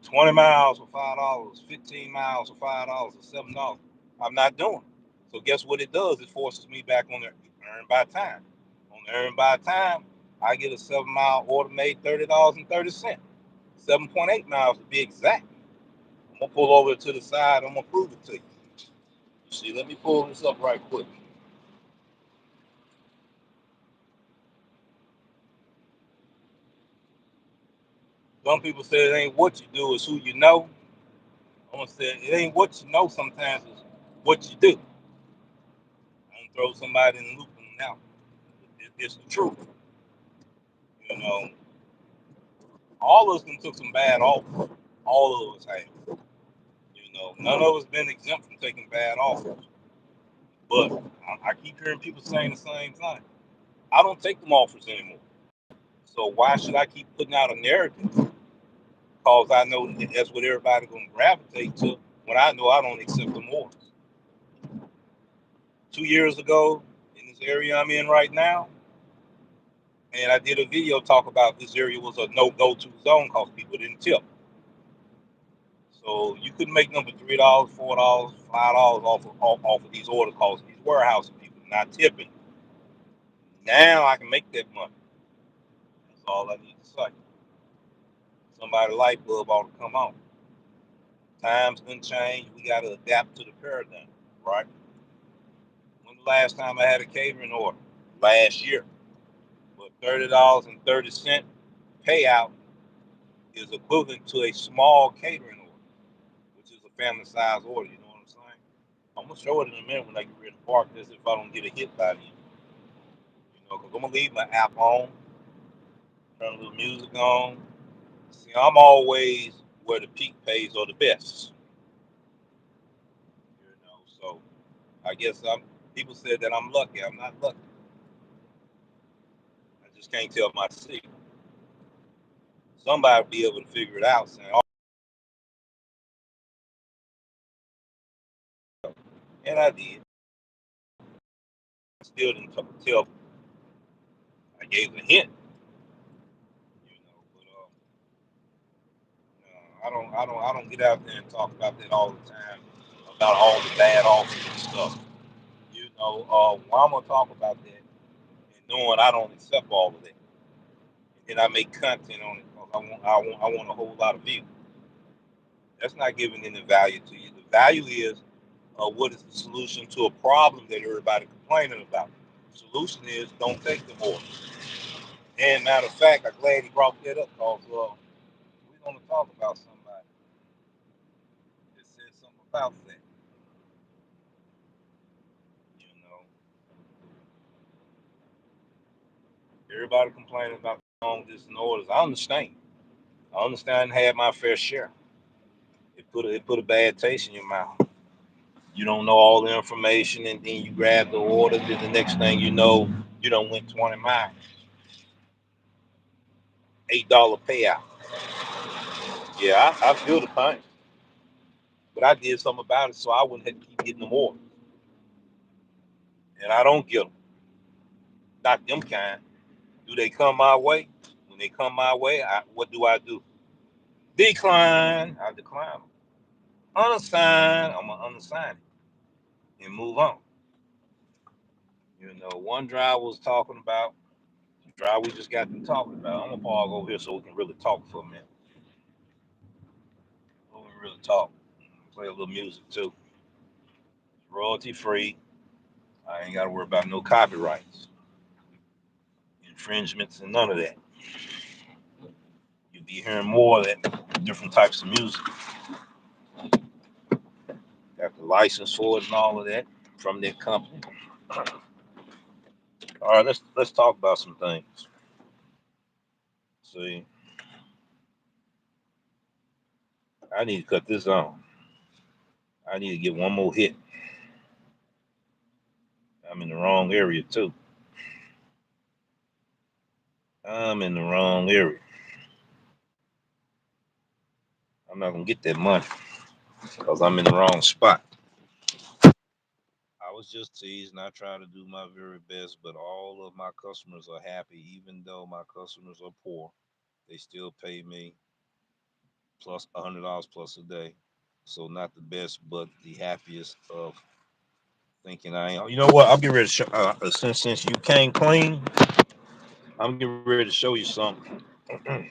20 miles for $5, 15 miles for $5 or $7. I'm not doing it. So guess what it does? It forces me back on the earn by time. On the earn by time, I get a 7-mile order made $30.30. 7.8 miles to be exact. I'm gonna pull over to the side. I'm gonna prove it to you. You see, let me pull this up right quick. Some people say it ain't what you do, it's who you know. I'm gonna say it ain't what you know. Sometimes it's what you do. I'm gonna throw somebody in the loop on now. It's the truth. You know, all of us can took some bad offers. All of us have. You know, none of us been exempt from taking bad offers. But I keep hearing people saying the same thing. I don't take them offers anymore. So why should I keep putting out a narrative? Because I know that's what everybody's going to gravitate to when I know I don't accept them orders. 2 years ago, in this area I'm in right now, and I did a video talk about this area was a no-go-to zone because people didn't tip. So you couldn't make number $3, $4, $5 off of these orders because these warehouse people not tipping. Now I can make that money. That's all I need to say. Somebody light bulb ought to come on. Times can change. We got to adapt to the paradigm, right? When the last time I had a catering order? Last year. But $30.30 payout is equivalent to a small catering order, which is a family size order. You know what I'm saying? I'm gonna show it in a minute when I get ready to park this if I don't get a hit by then. You know, because I'm gonna leave my app on, turn a little music on. See, I'm always where the peak pays are the best. You know, so I guess people said that I'm lucky. I'm not lucky. I just can't tell my secret. Somebody will be able to figure it out saying, oh, and I did. Still didn't tell. I gave a hint, you know, but I don't get out there and talk about that all the time about all the bad offers and stuff. You know, well, I'm gonna talk about that and knowing I don't accept all of that, and then I make content on it because I want a whole lot of views. That's not giving any value to you. The value is what is the solution to a problem that everybody complaining about. The solution is don't take the order. And matter of fact, I'm glad he brought that up because we're going to talk about somebody that said something about that. You know, everybody complaining about long distance orders. I understand. I understand and had my fair share. It put a bad taste in your mouth. You don't know all the information, and then you grab the order. Then the next thing you know, you don't went 20 miles. $8 payout. Yeah, I feel the pain, but I did something about it so I wouldn't have to keep getting them orders, and I don't get them. Not them kind. Do they come my way? When they come my way, what do I do? Decline. I decline them. Unassign. I'm gonna unassign it and move on. You know, one driver was talking about the driver we just got to talking about. I'm gonna pause over here so we can really talk for a minute. So we can really talk. Play a little music too. Royalty free. I ain't got to worry about no copyrights, infringements, and none of that. You'll be hearing more of that, different types of music. Got the license for it and all of that from their company. All right, let's talk about some things. see. I need to cut this on. I need to get one more hit. I'm in the wrong area too. I'm in the wrong area. I'm not gonna get that money because I'm in the wrong spot. I was just teasing. I try to do my very best, but all of my customers are happy, even though my customers are poor. They still pay me plus $100 plus a day. So not the best, but the happiest of thinking I am. You know what? I'll get ready to show. Since you came clean, I'm getting ready to show you something. I'm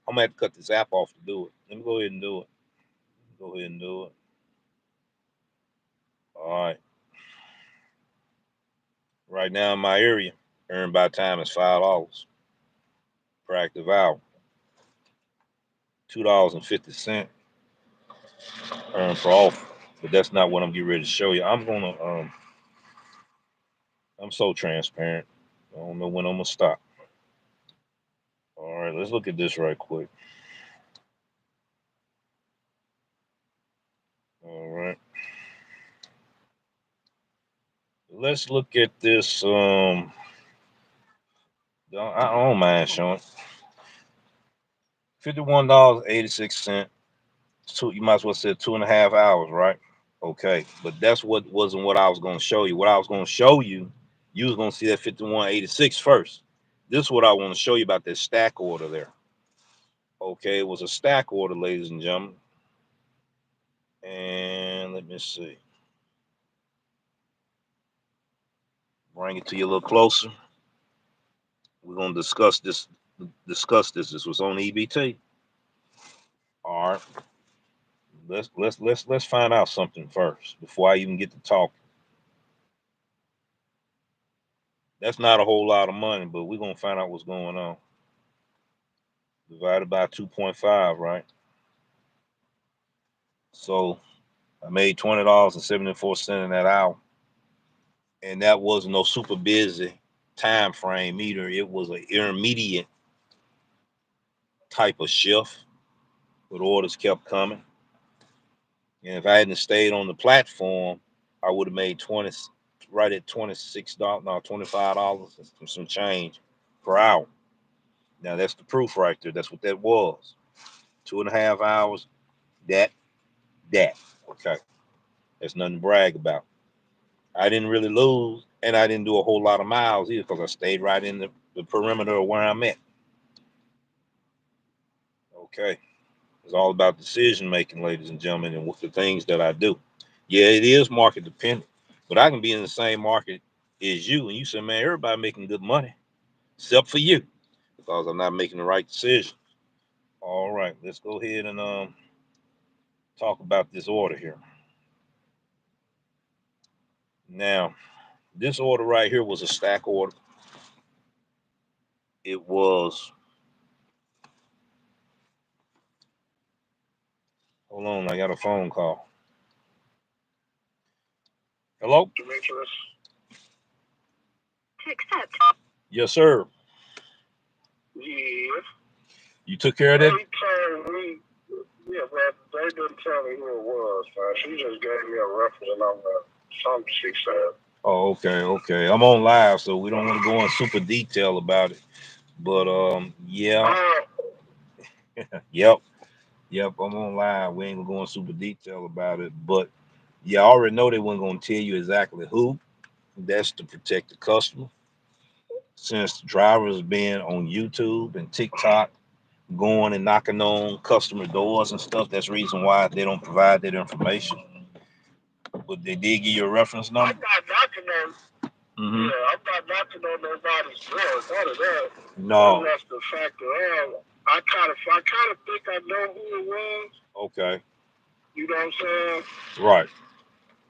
gonna have to cut this app off to do it. Let me go ahead and do it. Go ahead and do it. All right. Right now in my area, earned by time is $5 per active hour. $2.50 earned per offer. But that's not what I'm getting ready to show you. I'm so transparent. I don't know when I'm gonna stop. All right, let's look at this right quick. All right. Let's look at this. I don't mind showing. $51.86. Two, you might as well say 2.5 hours, right? Okay, but that's what wasn't what I was going to show you. What I was going to show you, you was going to see that 51.86 first. This is what I want to show you about that stack order there. Okay, it was a stack order, ladies and gentlemen. And let me see. Bring it to you a little closer. We're gonna discuss this. This was on EBT. All right. Let's find out something first before I even get to talking. That's not a whole lot of money, but we're gonna find out what's going on. Divided by 2.5, right? So I made $20.74 in that hour, and that wasn't no super busy time frame either. It was an intermediate type of shift, but orders kept coming. And if I hadn't stayed on the platform, I would have made 20, right at $26, no, $25 and some change per hour. Now that's the proof right there. That's what that was. 2.5 hours. That. Okay. That's nothing to brag about. I didn't really lose, and I didn't do a whole lot of miles either because I stayed right in the perimeter of where I'm at. Okay. It's all about decision making, ladies and gentlemen, and what the things that I do. Yeah, it is market dependent, but I can be in the same market as you, and you say, man, everybody making good money except for you because I'm not making the right decision. All right, let's go ahead and talk about this order here. Now, this order right here was a stack order. It was. Hold on, I got a phone call. Hello? To accept. Yes, sir. Yeah. You took care of that? Yeah, but they didn't tell me who it was. She just gave me a reference number. Something she said. Oh, okay. I'm on live, so we don't want to go in super detail about it. But yeah. Yep. I'm on live. We ain't gonna go in super detail about it. But yeah, I already know they weren't gonna tell you exactly who. That's to protect the customer. Since the drivers been on YouTube and TikTok going and knocking on customer doors and stuff, that's the reason why they don't provide that information. But they did give you a reference number. I'm not knocking on. Mm-hmm. Yeah, I'm not knocking on nobody's door. None of that. No. That's the fact that I kind of think I know who it was. Okay. You know what I'm saying? Right.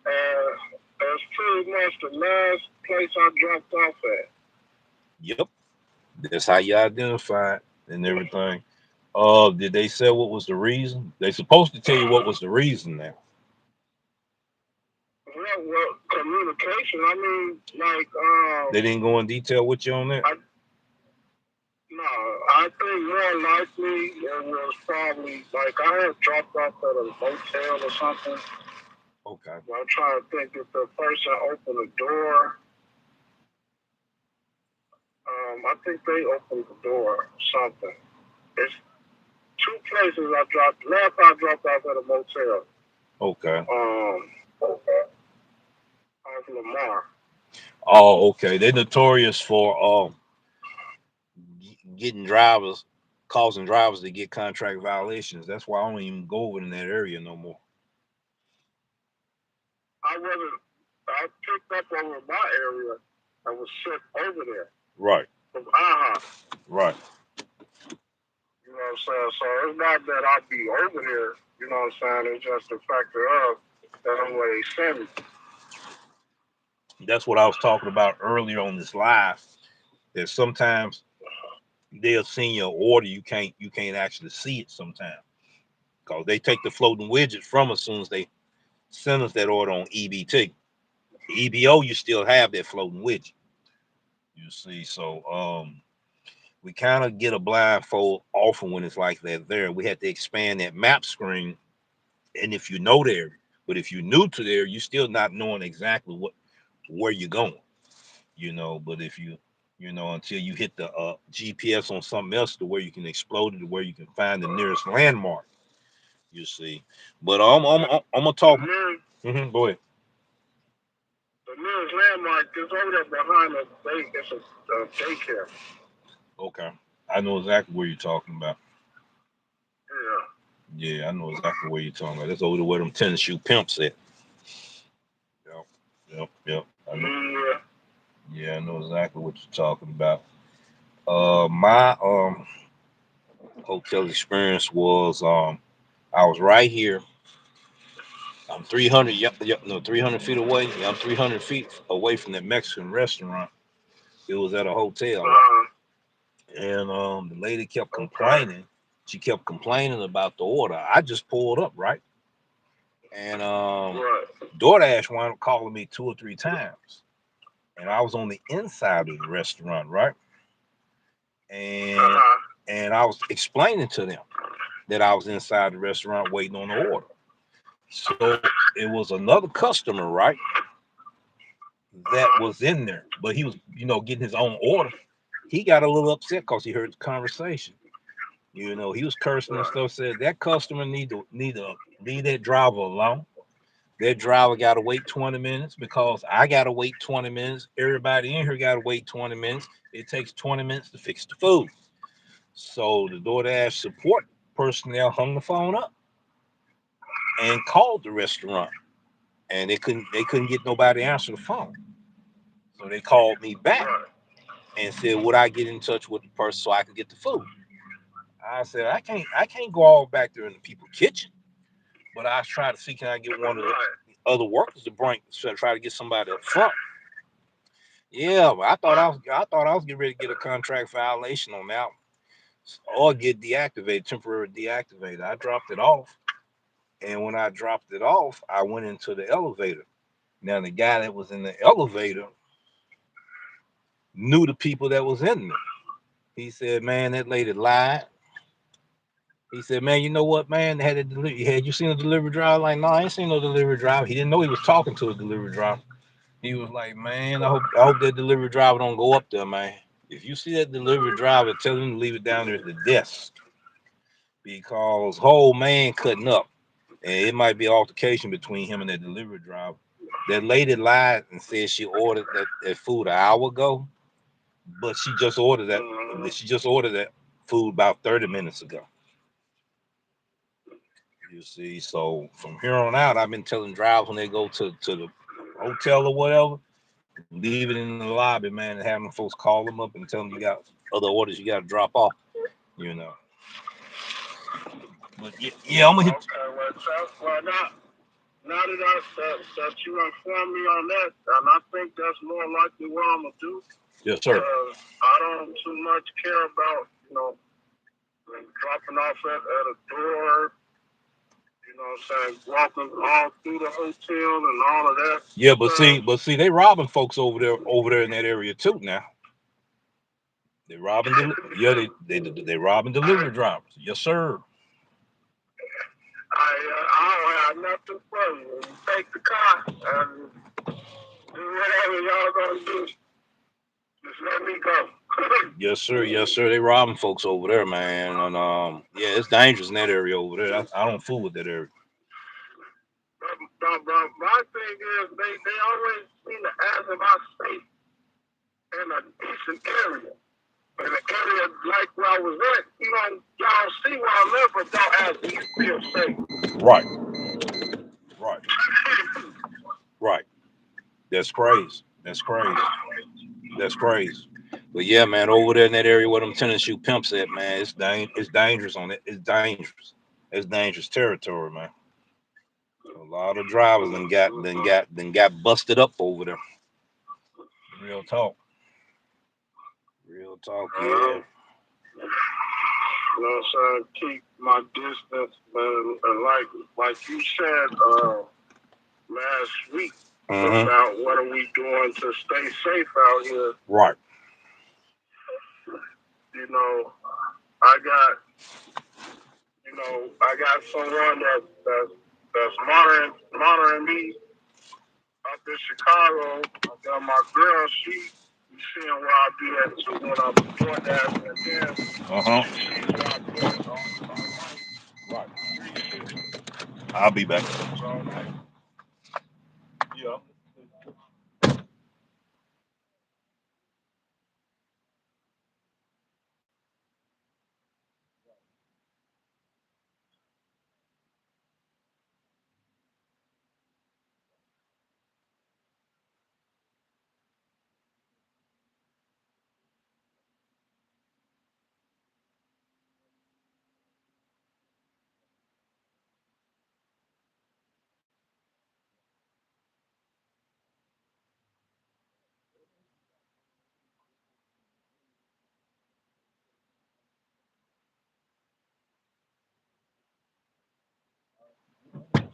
That's pretty much the last place I dropped off at. Yep. That's how you identify it and everything. Did they say what was the reason? They supposed to tell you what was the reason now. Well, communication. I mean, like they didn't go in detail with you on that. No, I think more likely it was probably like I had dropped off at a motel or something. Okay. I'm trying to think if the person opened the door. I think they opened the door or something. It's two places I dropped. Last I dropped off at a motel. Okay. Okay. Off Lamar. Oh, okay. They're notorious for getting drivers, causing drivers to get contract violations. That's why I don't even go over in that area no more. I wasn't. I picked up over my area. I was sent over there. Right. From Aha. Right. You know what I'm saying? So it's not that I'll be over here. You know what I'm saying? It's just the factor of that's where they send me. That's what I was talking about earlier on this live. That sometimes they'll send you an order you can't actually see it sometimes because they take the floating widget from us as soon as they send us that order on EBT. EBO, you still have that floating widget. You see, so we kind of get a blindfold often when it's like that. There, we had to expand that map screen, and if you know there, but if you're new to there, you still not knowing exactly where you're going. But if until you hit the GPS on something else to where you can explode it, to where you can find the nearest landmark. You see, but I'm gonna talk. Go ahead. The nearest landmark is over there behind the day. It's a daycare. Okay, I know exactly where you're talking about. Yeah. Yeah, I know exactly where you're talking about. That's over where them tennis shoe pimps at. Yep. I know. Yeah, I know exactly what you're talking about. My hotel experience was I was right here. I'm 300, no, 300 feet away. Yeah, I'm 300 feet away from that Mexican restaurant. It was at a hotel, and the lady kept complaining. She kept complaining about the order. I just pulled up, right? And Doordash wound up calling me 2 or 3 times, and I was on the inside of the restaurant, right? And I was explaining to them that I was inside the restaurant waiting on the order. So it was another customer, right, that was in there, but he was, getting his own order. He got a little upset because he heard the conversation. He was cursing and stuff. Said that customer need to leave that driver alone. That driver got to wait 20 minutes because I got to wait 20 minutes. Everybody in here got to wait 20 minutes. It takes 20 minutes to fix the food. So the DoorDash support personnel hung the phone up and called the restaurant, and they couldn't get nobody to answer the phone. So they called me back and said, "Would I get in touch with the person so I could get the food?" I said, "I can't go all back there in the people's kitchen, but I was trying to see can I get one of the other workers to try to get somebody up front." Yeah, but I thought I was getting ready to get a contract violation on that one, or get deactivated, temporary deactivated. I dropped it off, and when I dropped it off, I went into the elevator. Now the guy that was in the elevator knew the people that was in there. He said, "Man, that lady lied." He said, "Man, you know what, man? Had you seen a delivery driver?" Like, no, I ain't seen no delivery driver. He didn't know he was talking to a delivery driver. He was like, "Man, I hope that delivery driver don't go up there, man. If you see that delivery driver, tell him to leave it down there at the desk because whole man cutting up, and it might be an altercation between him and that delivery driver." That lady lied and said she ordered that food an hour ago, but she just ordered that food about 30 minutes ago. You see, so from here on out, I've been telling drivers when they go to the hotel or whatever, leave it in the lobby, man, and having folks call them up and tell them you got other orders you got to drop off. You know. But yeah, I'm gonna hit. Okay, well, now that you informed me on that, and I think that's more likely what I'm gonna do. Yes, sir. I don't too much care about dropping off at a door. You know what I'm saying? Walking all through the hotel and all of that. Yeah, but see, they robbing folks over there in that area too now. They robbing yeah, they robbing delivery drivers. Yes, sir. I don't have nothing for you. You take the car and do whatever y'all gonna do. Just let me go. Yes, sir. Yes, sir. They robbing folks over there, man. And yeah, it's dangerous in that area over there. I don't fool with that area. But my thing is, they always seem to ask if I stay in a decent area. In an area like where I was at, y'all see where I live, but don't ask me to feel safe. Right. Right. Right. That's crazy. That's crazy. That's crazy. But yeah, man, over there in that area where them tennis shoe pimps at, man, it's dangerous on it. It's dangerous. It's dangerous territory, man. A lot of drivers then got busted up over there. Real talk. Real talk, yeah. You know what I'm saying? Keep my distance, man. And like you said last week about what are we doing to stay safe out here. Right. You know, I got someone that's monitoring me up in Chicago. I got my girl, she seeing where I be at too when I'm Doordash, and then she sees where I be at. So Right. I'll be back. Yeah.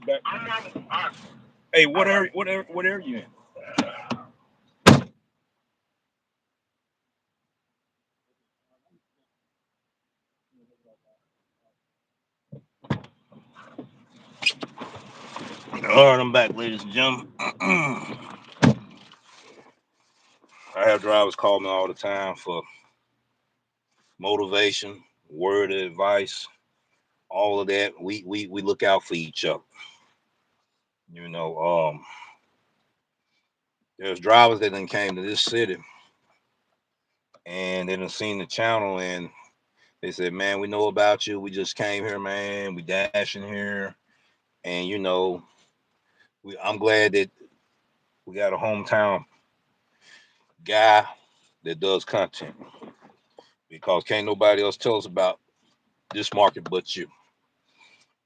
Back. Hey, what area you in? All right, I'm back, ladies and gentlemen. I have drivers call me all the time for motivation, word of advice, all of that. We look out for each other. You know, there's drivers that then came to this city and they done seen the channel and they said, "Man, we know about you. We just came here, man. We dashing here, and I'm glad that we got a hometown guy that does content because can't nobody else tell us about this market but you."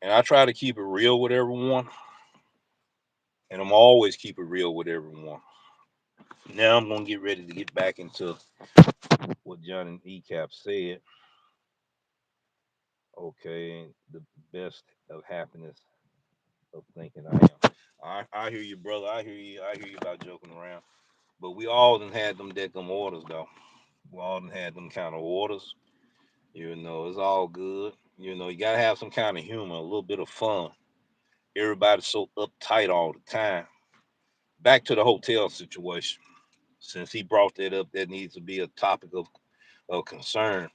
And I try to keep it real with everyone, and I'm always keep it real with everyone. Now I'm gonna get ready to get back into what John and ECAP said. Okay, the best of happiness of thinking I am. I hear you, brother. I hear you. I hear you about joking around. But we all done had them orders though. We all done had them kind of orders. It's all good. You gotta have some kind of humor, a little bit of fun. Everybody's so uptight all the time. Back to the hotel situation. Since he brought that up, that needs to be a topic of concern.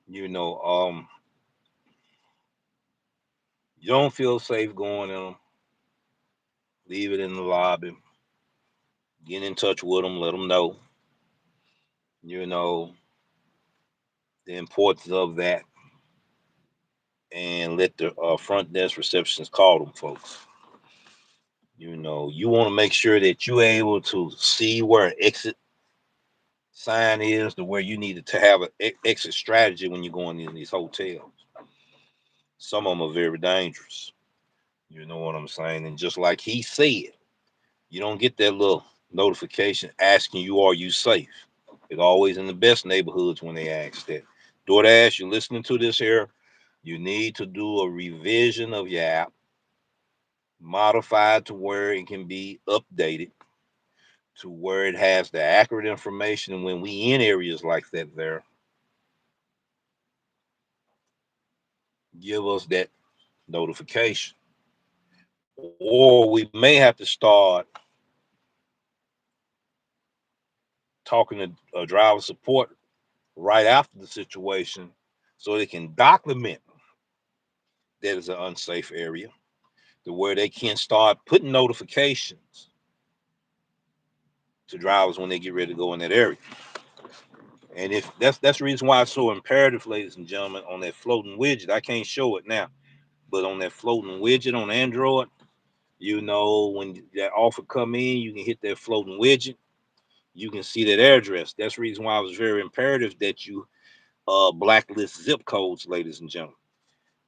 You know, um, you don't feel safe going in them, leave it in the lobby, get in touch with them, let them know, you know, the importance of that, and let the front desk receptionist call them folks. You want to make sure that you're able to see where an exit sign is to where you need to have an exit strategy when you're going in these hotels. Some of them are very dangerous. You know what I'm saying? And just like he said, you don't get that little notification asking you, are you safe? It's always in the best neighborhoods when they ask that. Doordash, you're listening to this here. You need to do a revision of your app, modified to where it can be updated to where it has the accurate information. And when we in areas like that, there give us that notification, or we may have to start talking to driver support right after the situation, so they can document that is an unsafe area, to where they can start putting notifications to drivers when they get ready to go in that area. And if that's the reason why it's so imperative, ladies and gentlemen, on that floating widget. I can't show it now, but on that floating widget on Android, when that offer come in, you can hit that floating widget. You can see that address. That's the reason why it was very imperative that you blacklist zip codes, ladies and gentlemen.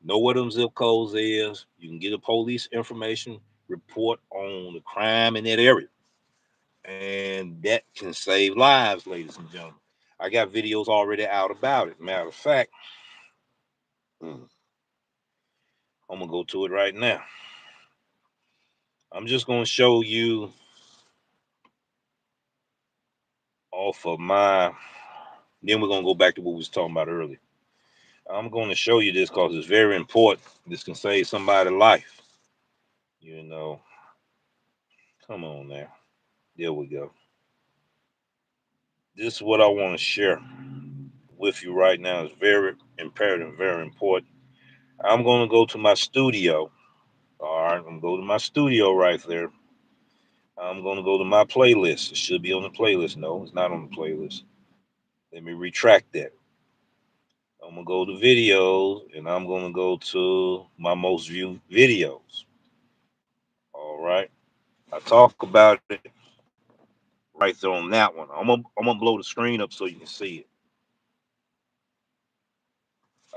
Know what them zip codes is. You can get a police information report on the crime in that area, and that can save lives, ladies and gentlemen. I got videos already out about it. Matter of fact, I'm gonna go to it right now. I'm just gonna show you off of my. Then we're gonna go back to what we was talking about earlier. I'm going to show you this because it's very important. This can save somebody's life. You know, come on now. There we go. This is what I want to share with you right now. It's very imperative, very important. I'm going to go to my studio. All right, I'm going to go to my studio right there. I'm going to go to my playlist. It should be on the playlist. No, it's not on the playlist. Let me retract that. I'm going to go to videos and I'm going to go to my most viewed videos. All right. I talk about it right there on that one. I'm gonna blow the screen up so you can see it.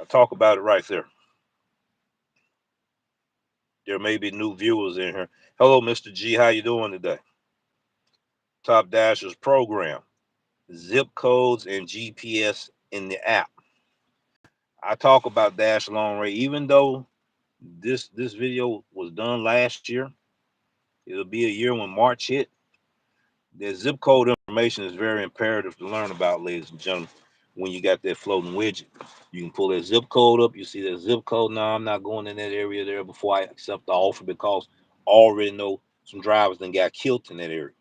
I talk about it right there. There may be new viewers in here. Hello, Mr. G. How you doing today? Top Dashers program, zip codes and GPS in the app. I talk about Dash Long Ray. Even though this video was done last year, it'll be a year when March hit. The zip code information is very imperative to learn about, ladies and gentlemen. When you got that floating widget, you can pull that zip code up. You see that zip code. No, I'm not going in that area there before I accept the offer, because I already know some drivers then got killed in that area,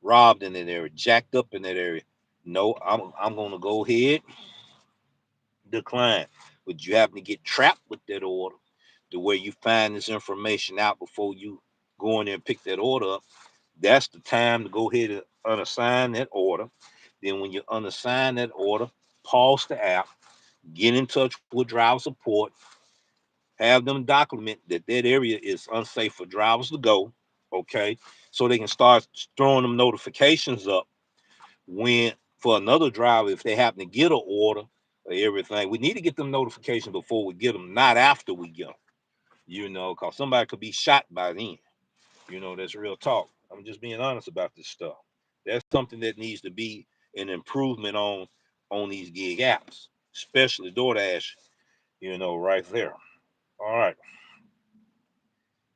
robbed in that area, jacked up in that area. No, I'm going to go ahead, decline. But you happen to get trapped with that order, the way you find this information out before you go in there and pick that order up. That's the time to go ahead and unassign that order. Then when you unassign that order, pause the app, get in touch with driver support, have them document that that area is unsafe for drivers to go, okay? So they can start throwing them notifications up when, for another driver, if they happen to get an order or everything. We need to get them notifications before we get them, not after we get them, because somebody could be shot by then. That's real talk. I'm just being honest about this stuff. That's something that needs to be an improvement on these gig apps, especially Doordash, right there. All right.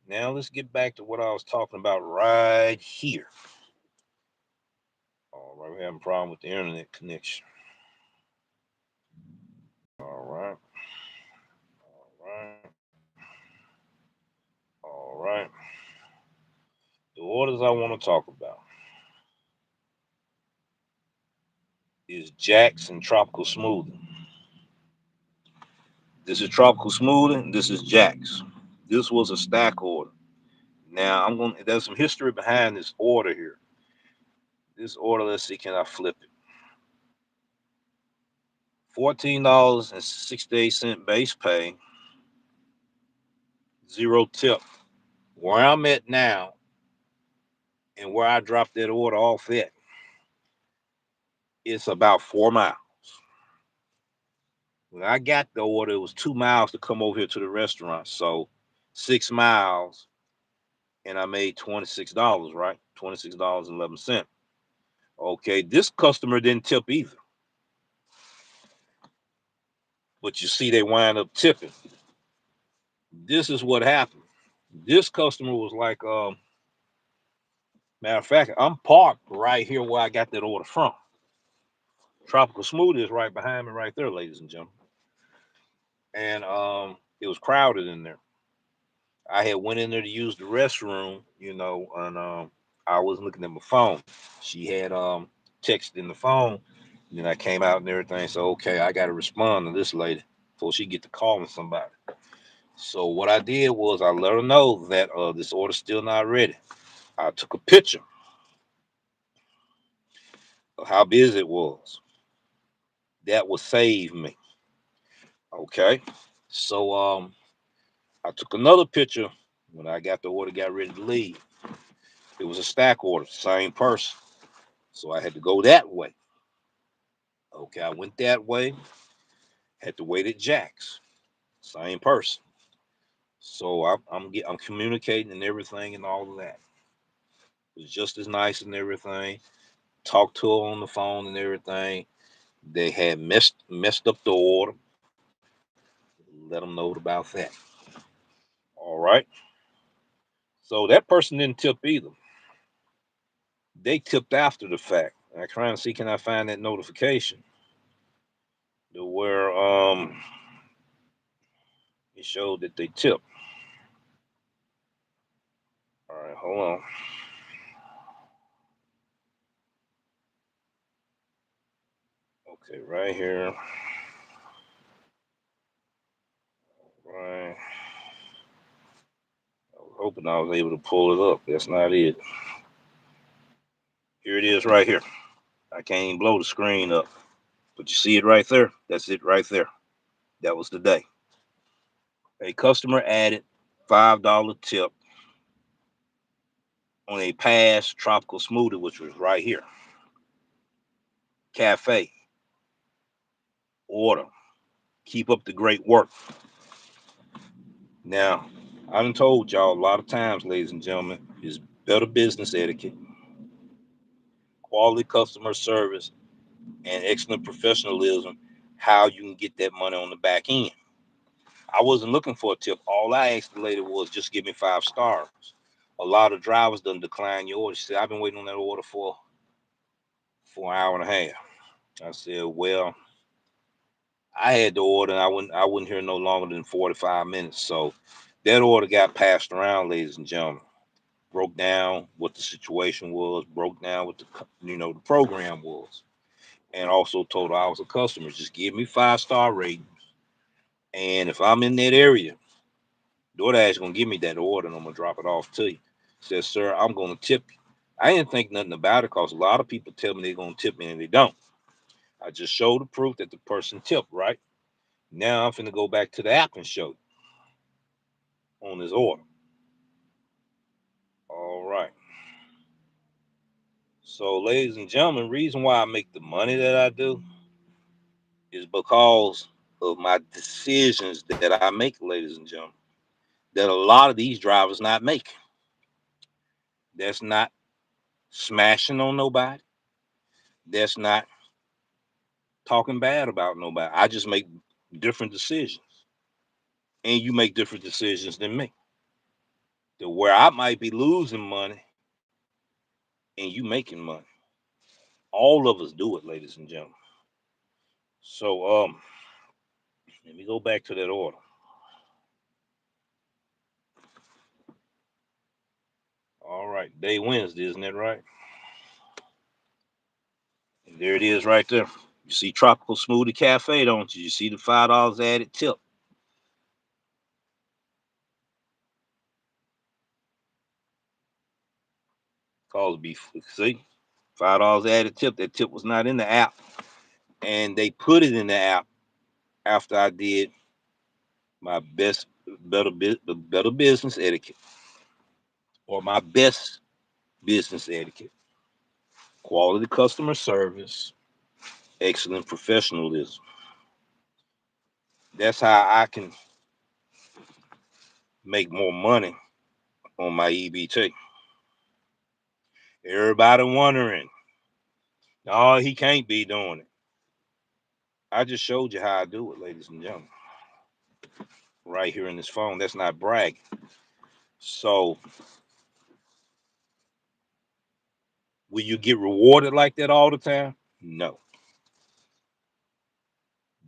Now let's get back to what I was talking about right here. All right, we're having a problem with the internet connection. All right. All right. All right. The orders I want to talk about is Jax and Tropical Smoothing. This is Tropical Smoothing. This is Jax. This was a stack order. Now there's some history behind this order here. This order, let's see, can I flip it? $14.68 base pay, zero tip. Where I'm at now and where I dropped that order off at, it's about 4 miles. When I got the order, it was 2 miles to come over here to the restaurant. So 6 miles, and I made $26, right? $26.11. Okay, this customer didn't tip either. But you see, they wind up tipping. This is what happened. This customer was like, Matter of fact, I'm parked right here where I got that order from. Tropical Smoothie is right behind me, right there, ladies and gentlemen. And it was crowded in there. I had went in there to use the restroom, and I was looking at my phone. She had texted in the phone, and then I came out and everything. So okay, I got to respond to this lady before she get to calling somebody. So what I did was I let her know that this order's still not ready. I took a picture of how busy it was. That would save me. Okay. So I took another picture when I got the order, got ready to leave. It was a stack order, same person. So I had to go that way. Okay, I went that way, had to wait at Jack's, same person. So I'm communicating and everything and all of that. It was just as nice and everything. Talked to her on the phone and everything. They had messed up the order. Let them know about that. All right. So that person didn't tip either. They tipped after the fact. I trying to see can I find that notification to where it showed that they tipped. All right, hold on. Okay, right here. Right. I was hoping I was able to pull it up. That's not it. Here it is right here. I can't even blow the screen up. But you see it right there? That's it right there. That was the day. A customer added $5 tip on a past tropical smoothie, which was right here. Cafe. Order. Keep up the great work. Now, I done told y'all a lot of times, ladies and gentlemen, is better business etiquette, quality customer service, and excellent professionalism, how you can get that money on the back end. I wasn't looking for a tip. All I asked the lady was just give me 5 stars. A lot of drivers done decline your order. She said, I've been waiting on that order for an hour and a half. I said, well, I had the order and I wouldn't hear no longer than 45 minutes. So that order got passed around, ladies and gentlemen. Broke down what the situation was, broke down what the program was, and also told her I was a customer. Just give me 5 star ratings, and if I'm in that area, Doordash gonna give me that order, and I'm gonna drop it off to you. Says, sir, I'm gonna tip you. I didn't think nothing about it because a lot of people tell me they're gonna tip me and they don't. I just showed the proof that the person tipped, right? Now I'm finna go back to the app and show you on this order. All right. So, ladies and gentlemen, reason why I make the money that I do is because of my decisions that I make, ladies and gentlemen, that a lot of these drivers not making. That's not smashing on nobody. That's not talking bad about nobody. I just make different decisions. And you make different decisions than me. To where I might be losing money and you making money. All of us do it, ladies and gentlemen. So let me go back to that order. All right, day Wednesday, isn't that right? And there it is right there. You see Tropical Smoothie Cafe, don't you? You see the $5 added tip. Calls beef. See? $5 added tip. That tip was not in the app. And they put it in the app after I did my better business etiquette. Or my best business etiquette. Quality customer service, excellent professionalism. That's how I can make more money on my EBT. Everybody wondering, oh, he can't be doing it. I just showed you how I do it, ladies and gentlemen. Right here in this phone. That's not bragging. So Will you get rewarded like that all the time? No.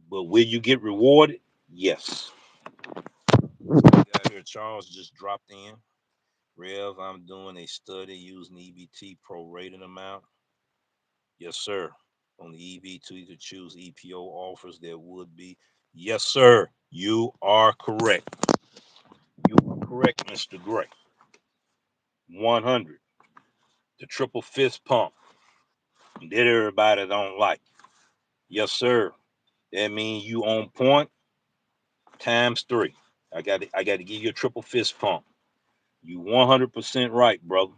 But will you get rewarded? Yes. Got here, Charles just dropped in. Rev, I'm doing a study using EBT prorated amount. Yes, sir. On the EB2 to choose EPO offers that would be. Yes, sir. You are correct. You are correct, Mr. Gray. 100. The triple fist pump that everybody don't like. Yes, sir. That means you on point times 3. I got to give you a triple fist pump. You 100% right, brother.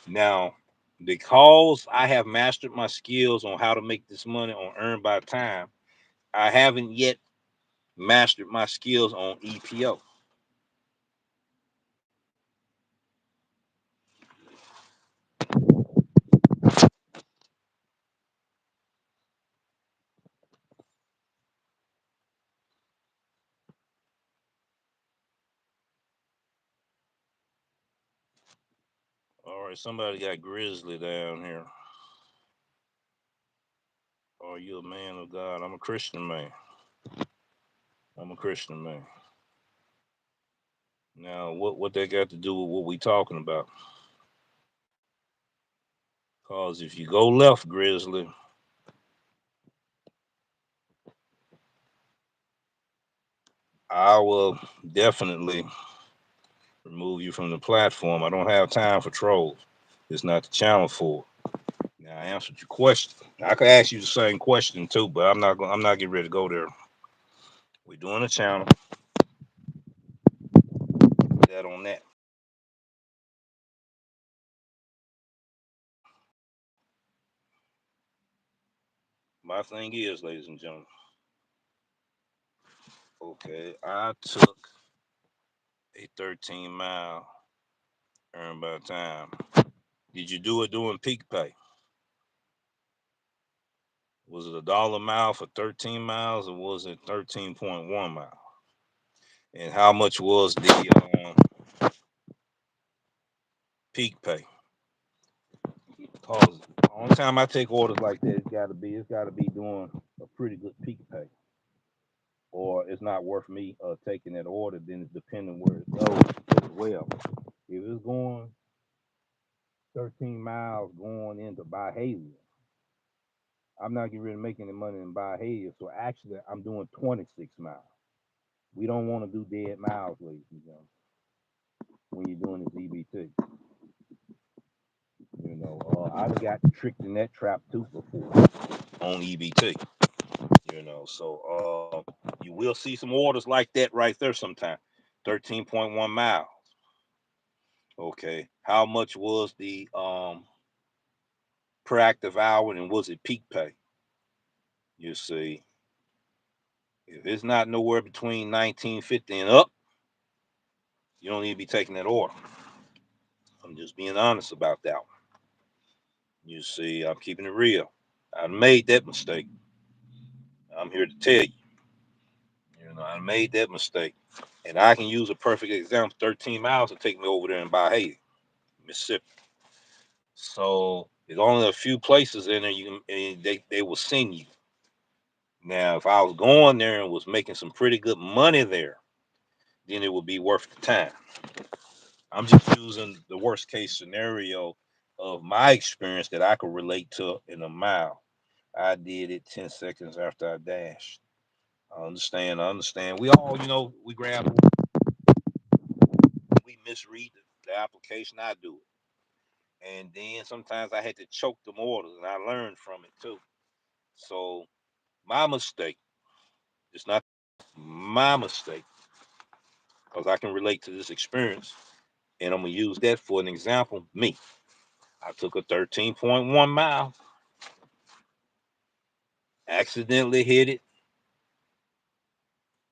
Now, because I have mastered my skills on how to make this money on earn by time, I haven't yet mastered my skills on EPO. All right, somebody got Grizzly down here. Are you a man of God? I'm a Christian man. I'm a Christian man. Now, what that got to do with what we talking about? Cause if you go left, Grizzly, I will definitely remove you from the platform. I don't have time for trolls. It's not the channel for it. Now I answered your question. I could ask you the same question too, but I'm not going. I'm not getting ready to go there. We're doing a channel. That on that. My thing is, ladies and gentlemen. Okay, I took a 13-mile earned by time. Did you do it during peak pay? Was it $1 a mile for 13 miles, or was it 13.1 miles? And how much was the peak pay? Cause the only time I take orders like that, it's got to be doing a pretty good peak pay, or it's not worth me taking that order. Then it's depending where it goes as well. If it's going 13 miles going into Byhalia, I'm not getting rid of making any money in Byhalia. So actually, I'm doing 26 miles. We don't want to do dead miles, ladies and gentlemen, when you're doing this EBT. I done got tricked in that trap too before on EBT. You will see some orders like that right there sometime. 13.1 miles. Okay. How much was the per active hour, and was it peak pay? You see, if it's not nowhere between 1950 and up, you don't need to be taking that order. I'm just being honest about that one. You see, I'm keeping it real. I made that mistake. I'm here to tell you. I made that mistake. And I can use a perfect example. 13 miles to take me over there in Bahia, Mississippi. So there's only a few places in there you can, and they will send you. Now, if I was going there and was making some pretty good money there, then it would be worth the time. I'm just using the worst case scenario of my experience that I could relate to in a mile. I did it 10 seconds after I dashed. I understand. I understand. We all, we grab, we misread the application. I do it. And then sometimes I had to choke them orders, and I learned from it too. So my mistake, it's not my mistake, because I can relate to this experience. And I'm going to use that for an example. Me, I took a 13.1 mile, accidentally hit it,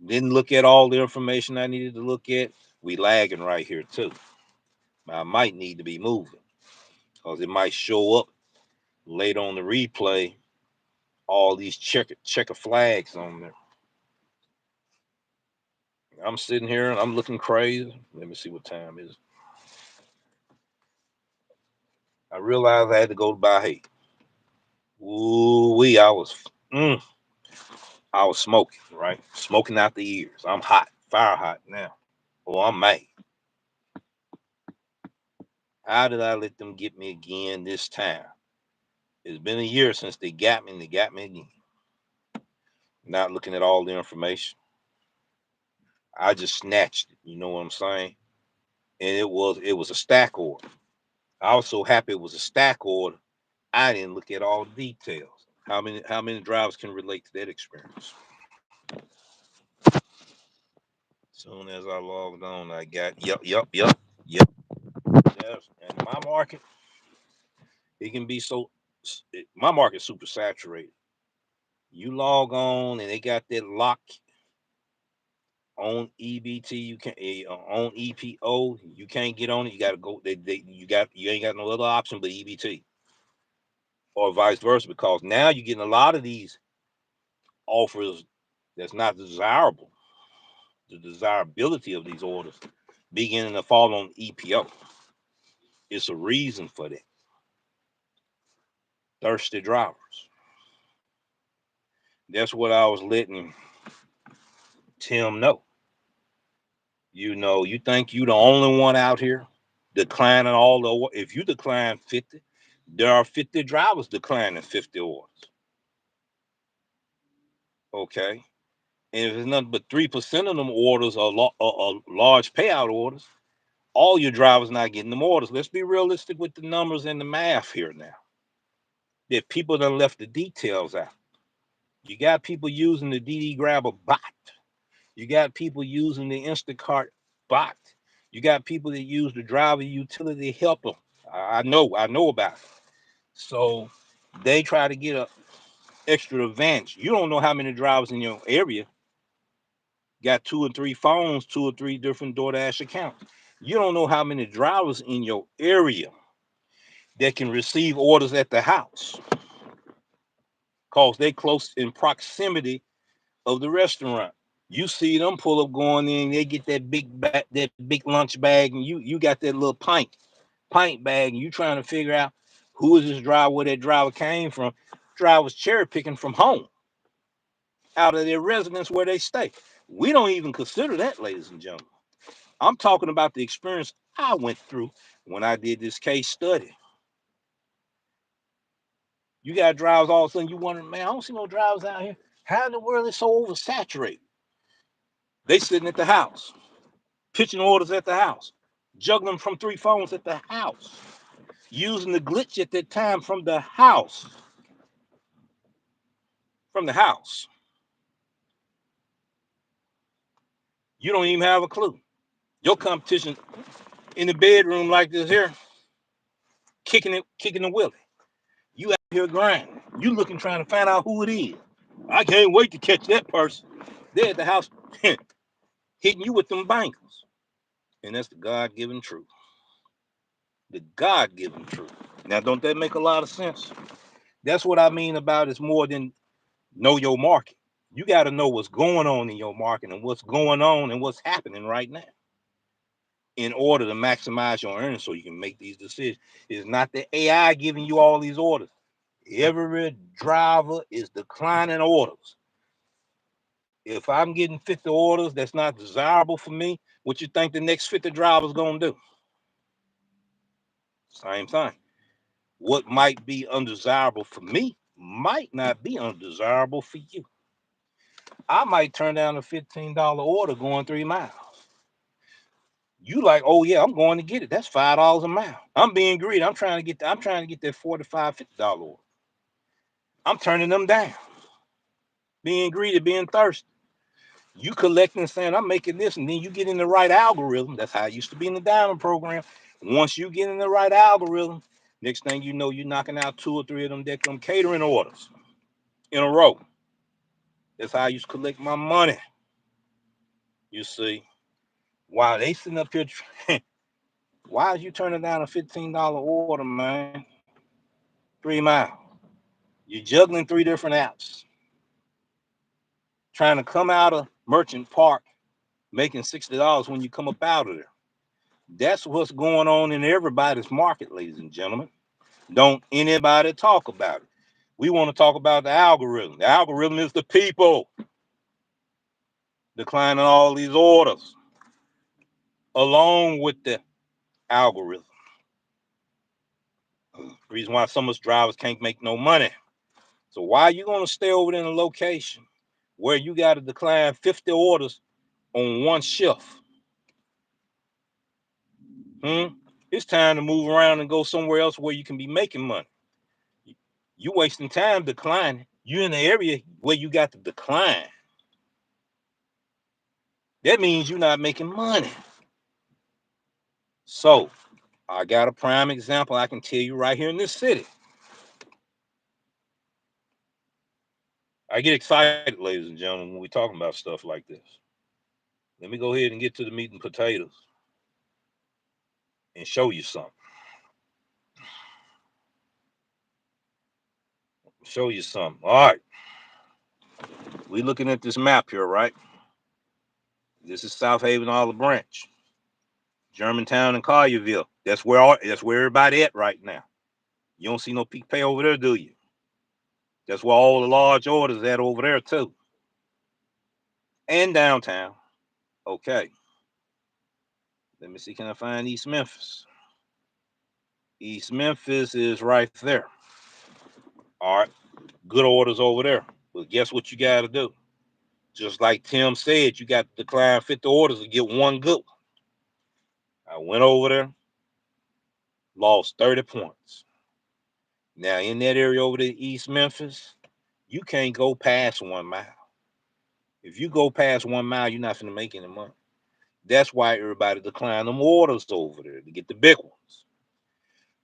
didn't look at all the information I needed to look at. We lagging right here too. I might need to be moving, because it might show up later on the replay, all these checker flags on there. I'm sitting here and I'm looking crazy. Let me see what time it is. I realized I had to go buy hay. Ooh wee, I was smoking, right? Smoking out the ears. I'm hot, fire hot now. Oh, I'm mad. How did I let them get me again this time? It's been a year since they got me, and they got me again. Not looking at all the information. I just snatched it. You know what I'm saying? And it was a stack order. I was so happy it was a stack order. I didn't look at all the details. How many drivers can relate to that experience? Soon as I logged on, I got yep. Yes. And my market, it can be so. My market's super saturated. You log on and they got that lock on EBT. You can on EPO. You can't get on it. You got to go. You ain't got no other option but EBT, or vice versa. Because now you're getting a lot of these offers that's not desirable. The desirability of these orders beginning to fall on EPO. It's a reason for that. Thirsty drivers. That's what I was letting Tim know. You think you the only one out here declining all the. If you decline 50, there are 50 drivers declining 50 orders. Okay, and if it's nothing but 3% of them orders are large payout orders, all your drivers not getting them orders. Let's be realistic with the numbers and the math here now. That people done left the details out. You got people using the DD Grabber bot. You got people using the Instacart bot. You got people that use the driver utility helper. I know about it. So they try to get a extra advantage. You don't know how many drivers in your area got 2 or 3 phones, 2 or 3 different Doordash accounts. You don't know how many drivers in your area that can receive orders at the house because they close in proximity of the restaurant. You see them pull up going in, they get that big lunch bag, and you got that little pint bag, and you trying to figure out who is this driver, where that driver came from. Drivers cherry picking from home, out of their residence where they stay. We don't even consider that, ladies and gentlemen. I'm talking about the experience I went through when I did this case study. You got drivers all of a sudden, you wonder, man, I don't see no drivers out here. How in the world is so oversaturated? They sitting at the house, pitching orders at the house, juggling from 3 phones at the house, using the glitch at that time from the house. From the house. You don't even have a clue. Your competition in the bedroom like this here, kicking the willy. You out here grinding. You looking trying to find out who it is. I can't wait to catch that person. They're at the house hitting you with them bangles. And that's the God-given truth. The God-given truth. Now, don't that make a lot of sense? That's what I mean about it's more than know your market. You got to know what's going on in your market and what's going on and what's happening right now in order to maximize your earnings so you can make these decisions. It's not the AI giving you all these orders. Every driver is declining orders. If I'm getting 50 orders that's not desirable for me, what you think the next 50 drivers going to do? Same thing. What might be undesirable for me might not be undesirable for you. I might turn down a $15 order going 3 miles. You like, oh yeah, I'm going to get it. That's $5 a mile. I'm being greedy. I'm trying to get that $45, $50 order. I'm turning them down. Being greedy, being thirsty. You collecting and saying, I'm making this, and then you get in the right algorithm. That's how it used to be in the diamond program. Once you get in the right algorithm, next thing you know, you're knocking out 2 or 3 of them catering orders in a row. That's how I used to collect my money. You see, while they sitting up here, why is you turning down a $15 order, man? 3 miles. You're juggling 3 different apps, trying to come out of Merchant Park, making $60 when you come up out of there. That's what's going on in everybody's market, ladies and gentlemen. Don't anybody talk about it. We want to talk about the algorithm. The algorithm is the people declining all these orders along with the algorithm. Reason why some of us drivers can't make no money. So why are you going to stay over in a location where you got to decline 50 orders on one shift? It's time to move around and go somewhere else where you can be making money. You wasting time declining. You're in the area where you got to decline. That means you're not making money. So I got a prime example I can tell you right here in this city. I get excited, ladies and gentlemen, when we're talking about stuff like this. Let me go ahead and get to the meat and potatoes and show you something. Show you something. All right. We're looking at this map here, right? This is South Haven, Olive Branch, Germantown, and Collierville. That's where everybody at right now. You don't see no peak pay over there, do you? That's where all the large orders at over there too. And downtown. Okay. Let me see. Can I find East Memphis? East Memphis is right there. All right. Good orders over there. But guess what you got to do? Just like Tim said, you got to decline 50 orders to get one good one. I went over there, lost 30 points. Now, in that area over there, East Memphis, you can't go past 1 mile. If you go past 1 mile, you're not going to make any money. That's why everybody decline them orders over there to get the big ones.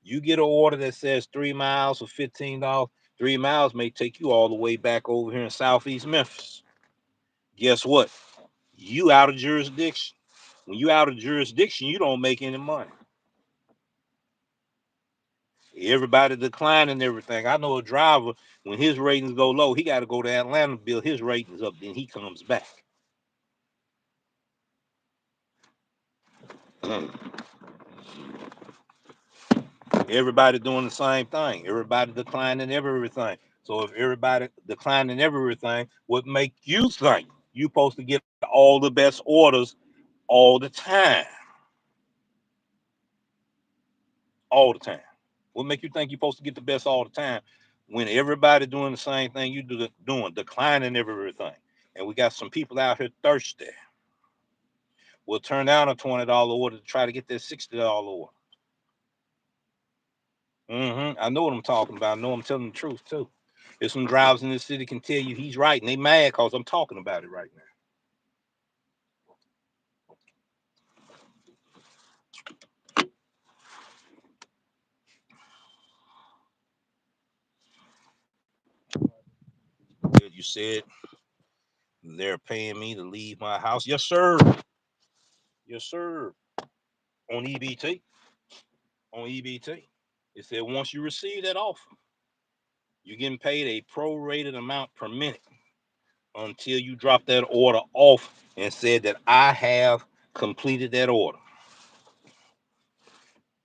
You get an order that says 3 miles for $15. 3 miles may take you all the way back over here in Southeast Memphis. Guess what? You out of jurisdiction. When you out of jurisdiction, you don't make any money. Everybody declining everything. I know a driver, when his ratings go low, he got to go to Atlanta to build his ratings up, then he comes back. Everybody doing the same thing. Everybody declining everything. So if everybody declining everything, what make you think you supposed to get all the best orders all the time? All the time. What make you think you're supposed to get the best all the time when everybody doing the same thing you doing, declining everything? And we got some people out here thirsty. We'll turn down a $20 order to try to get that $60 order. I know what I'm talking about. I know I'm telling the truth too. There's some drivers in this city can tell you he's right, and they mad because I'm talking about it right now. You said they're paying me to leave my house. Yes, sir. Yes, sir. On EBT. On EBT. It said once you receive that offer, you're getting paid a prorated amount per minute until you drop that order off and said that I have completed that order.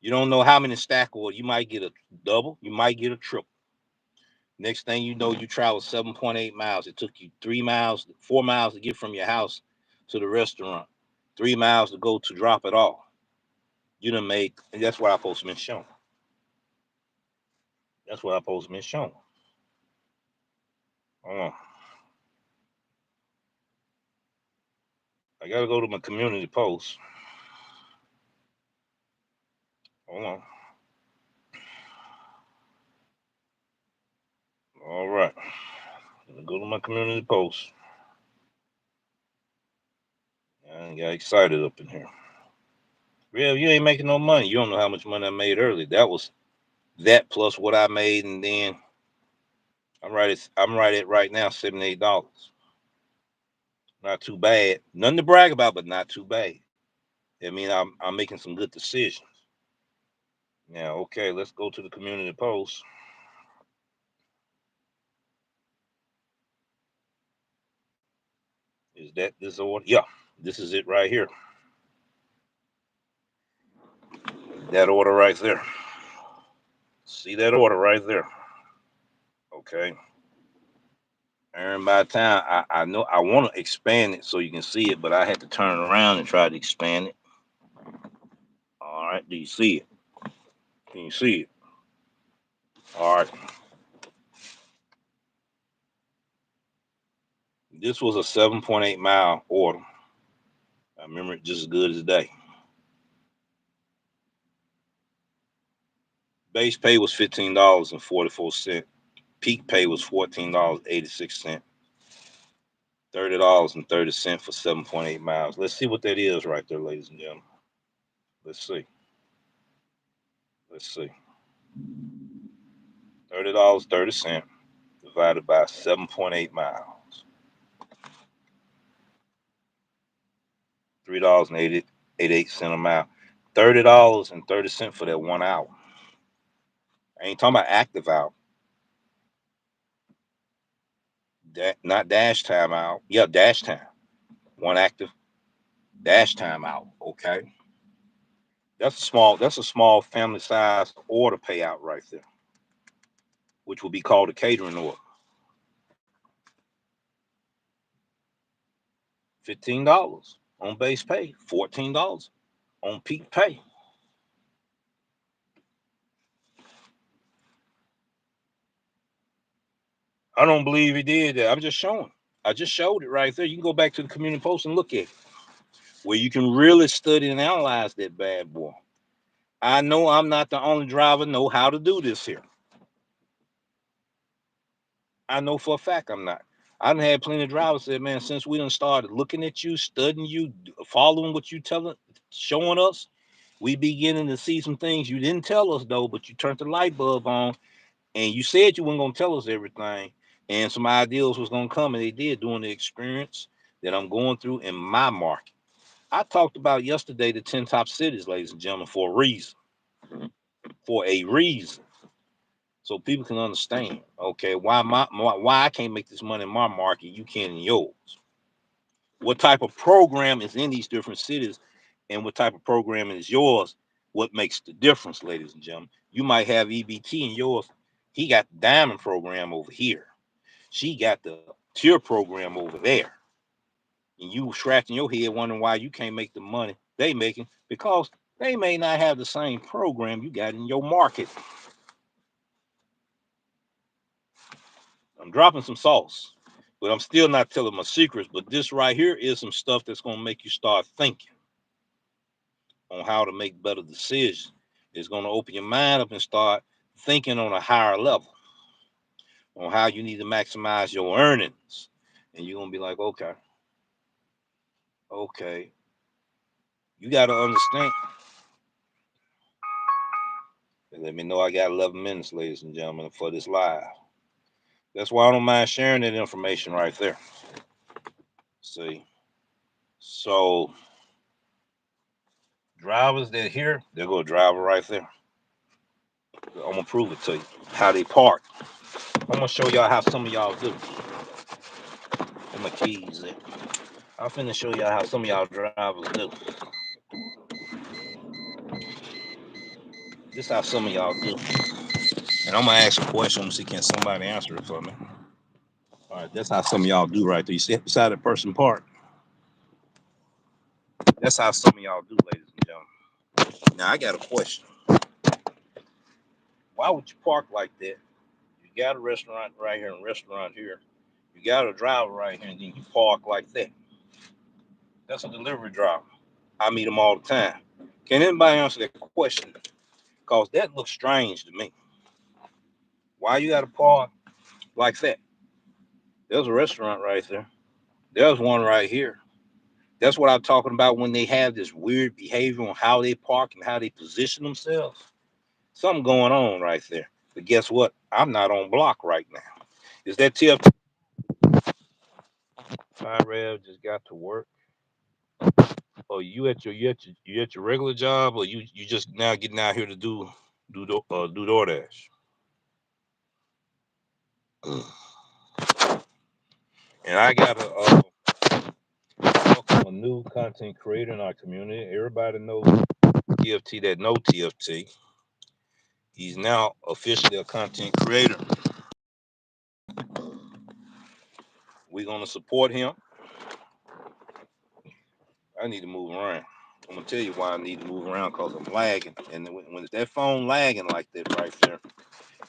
You don't know how many stack orders. You might get a double. You might get a triple. Next thing you know, you travel 7.8 miles. It took you 3 miles, 4 miles to get from your house to the restaurant, 3 miles to go to drop it off. You done make, and that's what I'm supposed to be shown. That's what I'm supposed to be shown. I gotta go to my community post. Hold on. All right. Go to my community post. I got excited up in here. Real, you ain't making no money. You don't know how much money I made early. That was that plus what I made, and then I'm right at right now $78. Not too bad. Nothing to brag about, but not too bad. I mean, I'm making some good decisions. Now, okay, let's go to the community post. Is that this order? Yeah, this is it right here. That order right there. See that order right there. Okay. And by the time I know I want to expand it so you can see it, but I had to turn it around and try to expand it. All right. Do you see it? Can you see it? All right. This was a 7.8 mile order. I remember it just as good as today. Base pay was $15.44. Peak pay was $14.86. $30.30 for 7.8 miles. Let's see what that is right there, ladies and gentlemen. Let's see. Let's see. $30.30 divided by 7.8 miles. $3.88 a mile. $30.30 for that 1 hour. I ain't talking about active hour. Not dash time out. Yeah, dash time. One active dash time out. Okay. That's a small family size order payout right there, which will be called a catering order. $15 on base pay, $14 on peak pay. I don't believe he did that. I'm just showing. I just showed it right there. You can go back to the community post and look at it, where you can really study and analyze that bad boy. I know I'm not the only driver know how to do this here. I know for a fact I'm not. I done had plenty of drivers say, man, since we done started looking at you, studying you, following what you telling, showing us, we beginning to see some things you didn't tell us though, but you turned the light bulb on and you said you weren't gonna tell us everything. And some ideas was gonna come, and they did during the experience that I'm going through in my market. I talked about yesterday the 10 top cities, ladies and gentlemen, for a reason. For a reason. So people can understand, okay, why I can't make this money in my market, you can in yours. What type of program is in these different cities, and what type of program is yours? What makes the difference, ladies and gentlemen? You might have EBT in yours. He got the diamond program over here. She got the tier program over there. And you scratching your head wondering why you can't make the money they making because they may not have the same program you got in your market. I'm dropping some sauce, but I'm still not telling my secrets. But this right here is some stuff that's going to make you start thinking on how to make better decisions. It's going to open your mind up and start thinking on a higher level on how you need to maximize your earnings. And you're going to be like, okay, okay, you got to understand. Let me know I got 11 minutes, ladies and gentlemen, for this live. That's why I don't mind sharing that information right there. See, so drivers that here, they're going to drive right there. I'm gonna prove it to you how they park. I'm gonna show y'all how some of y'all do. Where my keys at? I'm finna show y'all how some of y'all drivers do. This how some of y'all do. And I'm gonna ask a question. I'm gonna see can somebody answer it for me. All right, that's how some of y'all do right there. You see beside that person park. That's how some of y'all do, ladies and gentlemen. Now I got a question. Why would you park like that? You got a restaurant right here and a restaurant here. You got a driver right here, and then you park like that. That's a delivery driver. I meet them all the time. Can anybody answer that question? Because that looks strange to me. Why you got to park like that? There's a restaurant right there. There's one right here. That's what I'm talking about when they have this weird behavior on how they park and how they position themselves. Something going on right there. But guess what? I'm not on block right now. Is that tip? My Rev just got to work. Oh, you at your regular job, or you just now getting out here to do Doordash? And I got a new content creator in our community. Everybody knows TFT that know TFT. He's now officially a content creator. We're gonna support him. I need to move around. I'm gonna tell you why I need to move around, because I'm lagging. And when that phone lagging like that right there,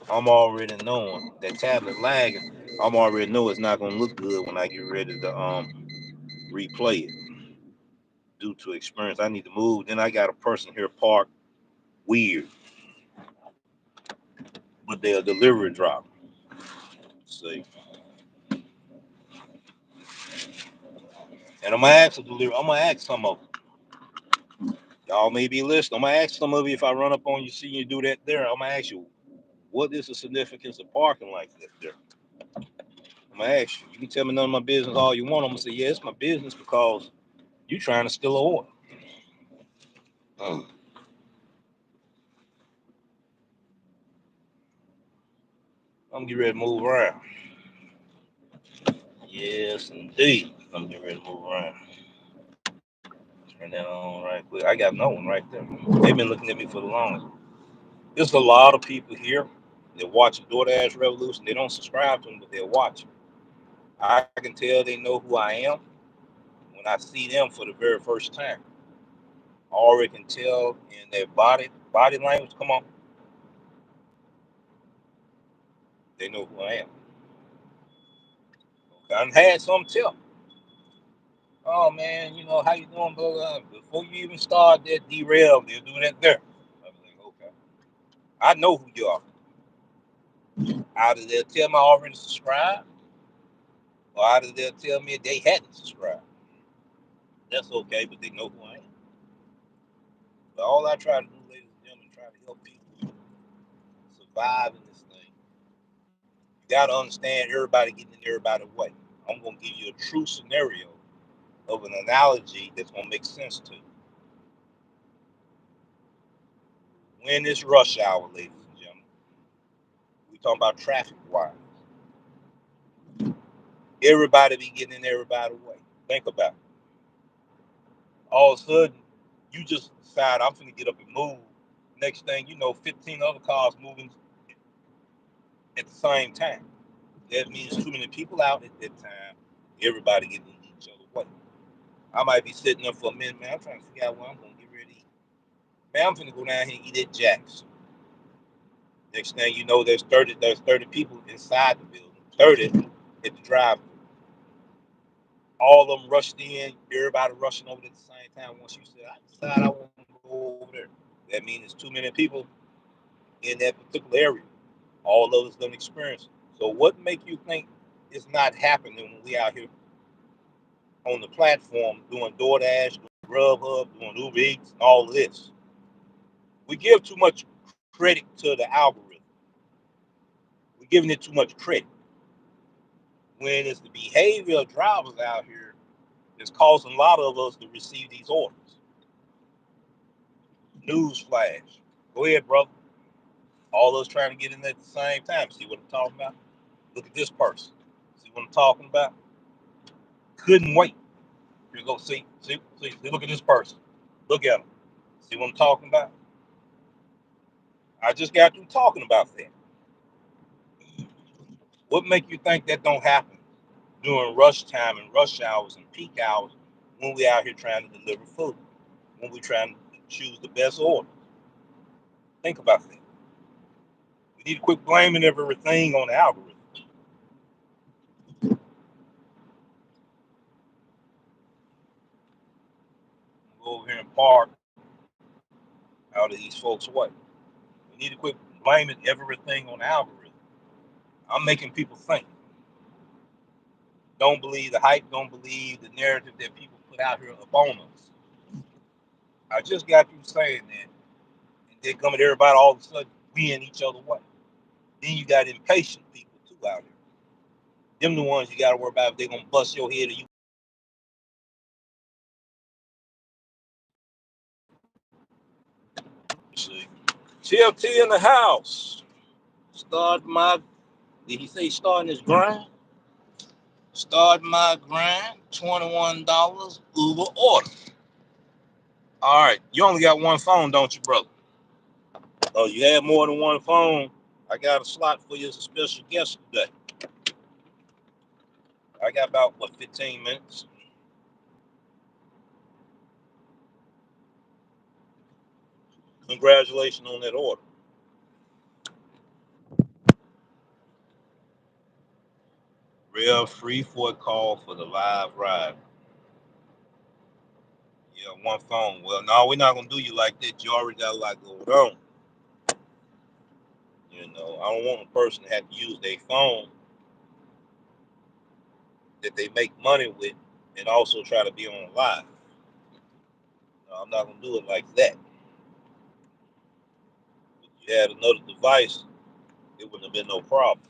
I'm already knowing that tablet lagging. I'm already know it's not gonna look good when I get ready to replay it due to experience. I need to move. Then I got a person here parked weird, but they're a delivery driver. See, and I'm gonna ask a delivery. I'm gonna ask some of them. Y'all may be listening. I'm gonna ask some of you, if I run up on you, see you do that there, I'm gonna ask you, what is the significance of parking like that there? I'm gonna ask you. You can tell me none of my business all you want. I'm gonna say, yeah, it's my business because you trying to steal an order. I'm gonna get ready to move around. Yes, indeed. I'm getting ready to move around. Turn that on right quick. I got no one right there. They've been looking at me for the longest. There's a lot of people here that watch Doordash Revolution. They don't subscribe to them, but they're watching. I can tell they know who I am when I see them for the very first time. I already can tell in their body language. Come on, they know who I am. Okay, I had some tell. Oh man, you know how you doing, blah. Before you even start that derail, they'll do that there. I'm like, okay, I know who you are. Either they'll tell me I already subscribed, or either they'll tell me they hadn't subscribed. That's okay, but they know who I am. But all I try to do, ladies and gentlemen, try to help people survive in this thing. You got to understand everybody getting in everybody's way. I'm going to give you a true scenario of an analogy that's going to make sense to you. When it's rush hour, ladies and gentlemen, we talking about traffic wise. Everybody be getting in everybody's way. Think about it. All of a sudden, you just decide I'm finna get up and move. Next thing you know, 15 other cars moving at the same time. That means too many people out at that time. Everybody getting in each other's way. I might be sitting there for a minute, man. I'm trying to figure out where I'm gonna get ready to eat. Man, I'm finna go down here and eat at Jack's. Next thing you know, there's 30 people inside the building. 30 at the drive-thru. All of them rushed in. Everybody rushing over at the same time. Once you said, I decide I want to go over there. That means there's too many people in that particular area. All of us done experience it. So what make you think it's not happening when we out here on the platform doing DoorDash, doing Grubhub, doing Uber Eats, and all of this? We give too much credit to the algorithm. We're giving it too much credit. When it's the behavior of drivers out here that's causing a lot of us to receive these orders. Newsflash. Go ahead, brother. All of us trying to get in at the same time. See what I'm talking about? Look at this person. See what I'm talking about? Couldn't wait. Here you go. See, look at this person. Look at him. See what I'm talking about? I just got through talking about that. What make you think that don't happen during rush time and rush hours and peak hours when we out here trying to deliver food? When we trying to choose the best order? Think about that. We need to quit blaming everything on the algorithm. We'll go over here and park out of these folks' way. We need to quit blaming everything on the algorithm. I'm making people think. Don't believe the hype. Don't believe the narrative that people put out here upon us. I just got through saying that, and then coming to everybody all of a sudden we in each other's way. Then you got impatient people too out here. Them the ones you got to worry about if they're gonna bust your head or you. See, TLT in the house. Start my. Did he say starting his grind? Start my grind. $21 Uber order. All right, you only got one phone, don't you, brother? Oh, you had more than one phone. I got a slot for you as a special guest today. I got about, what, 15 minutes? Congratulations on that order. Real free for a call for the live ride. Yeah, one phone. Well, no, we're not gonna do you like that. You already got a lot going on. You know, I don't want a person to have to use their phone that they make money with and also try to be on live. No, I'm not gonna do it like that. If you had another device, it wouldn't have been no problem.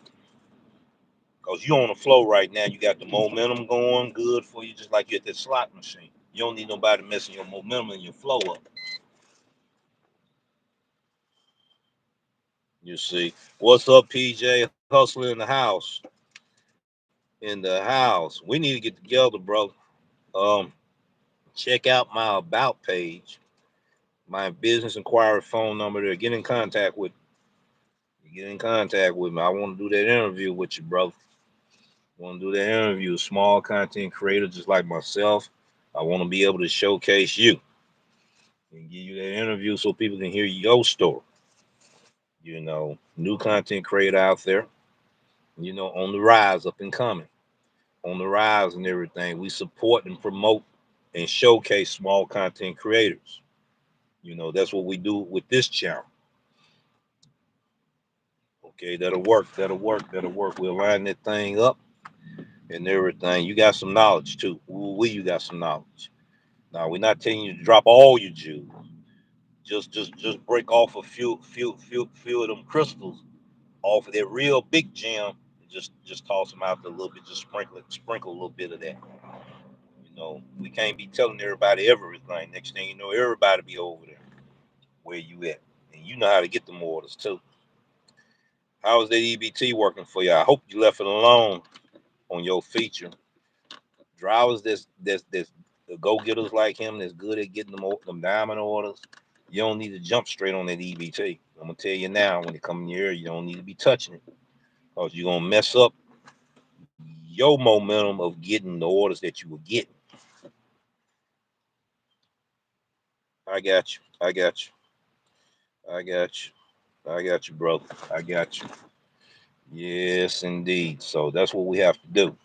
Cause you on the flow right now. You got the momentum going good for you, just like you at that slot machine. You don't need nobody messing your momentum and your flow up. You see. What's up, PJ? Hustler in the house. In the house. We need to get together, bro. Um, check out my about page, my business inquiry phone number there. Get in contact with me. Get in contact with me. I want to do that interview with you, brother. I want to do that interview. Small content creator just like myself. I want to be able to showcase you and give you that interview so people can hear your story. You know, new content creator out there, you know, on the rise, up and coming, on the rise and everything. We support and promote and showcase small content creators. You know, that's what we do with this channel. Okay, that'll work. That'll work. That'll work. We'll line that thing up and everything. You got some knowledge too. Ooh, you got some knowledge. Now we're not telling you to drop all your jewels. Just break off a few of them crystals off of that real big gem. And just toss them out there a little bit. Just sprinkle a little bit of that. You know, we can't be telling everybody everything. Next thing you know, everybody be over there where you at, and you know how to get them orders too. How is that EBT working for you? I hope you left it alone on your feature. Drivers that's go getters like him that's good at getting them diamond orders. You don't need to jump straight on that EBT. I'm gonna tell you now, when it comes in your area, you don't need to be touching it because you're gonna mess up your momentum of getting the orders that you were getting. I got you. I got you. I got you. I got you, brother. I got you. Yes, indeed. So that's what we have to do.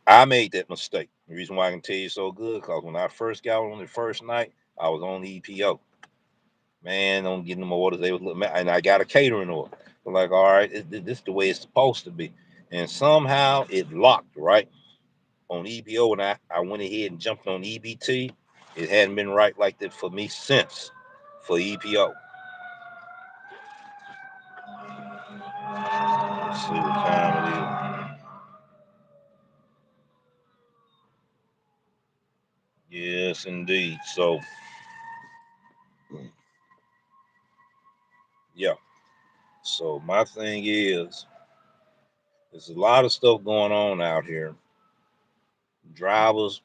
I made that mistake. The reason why I can tell you so good, because when I first got on the first night, I was on the EPO. Man, I'm getting them orders. They was and I got a catering order. I'm like, all right, this is the way it's supposed to be. And somehow it locked right on EPO, and I went ahead and jumped on EBT. It hadn't been right like that for me since for EPO. Let's see what time it is. Yes, indeed. So, yeah. So my thing is, there's a lot of stuff going on out here. Drivers,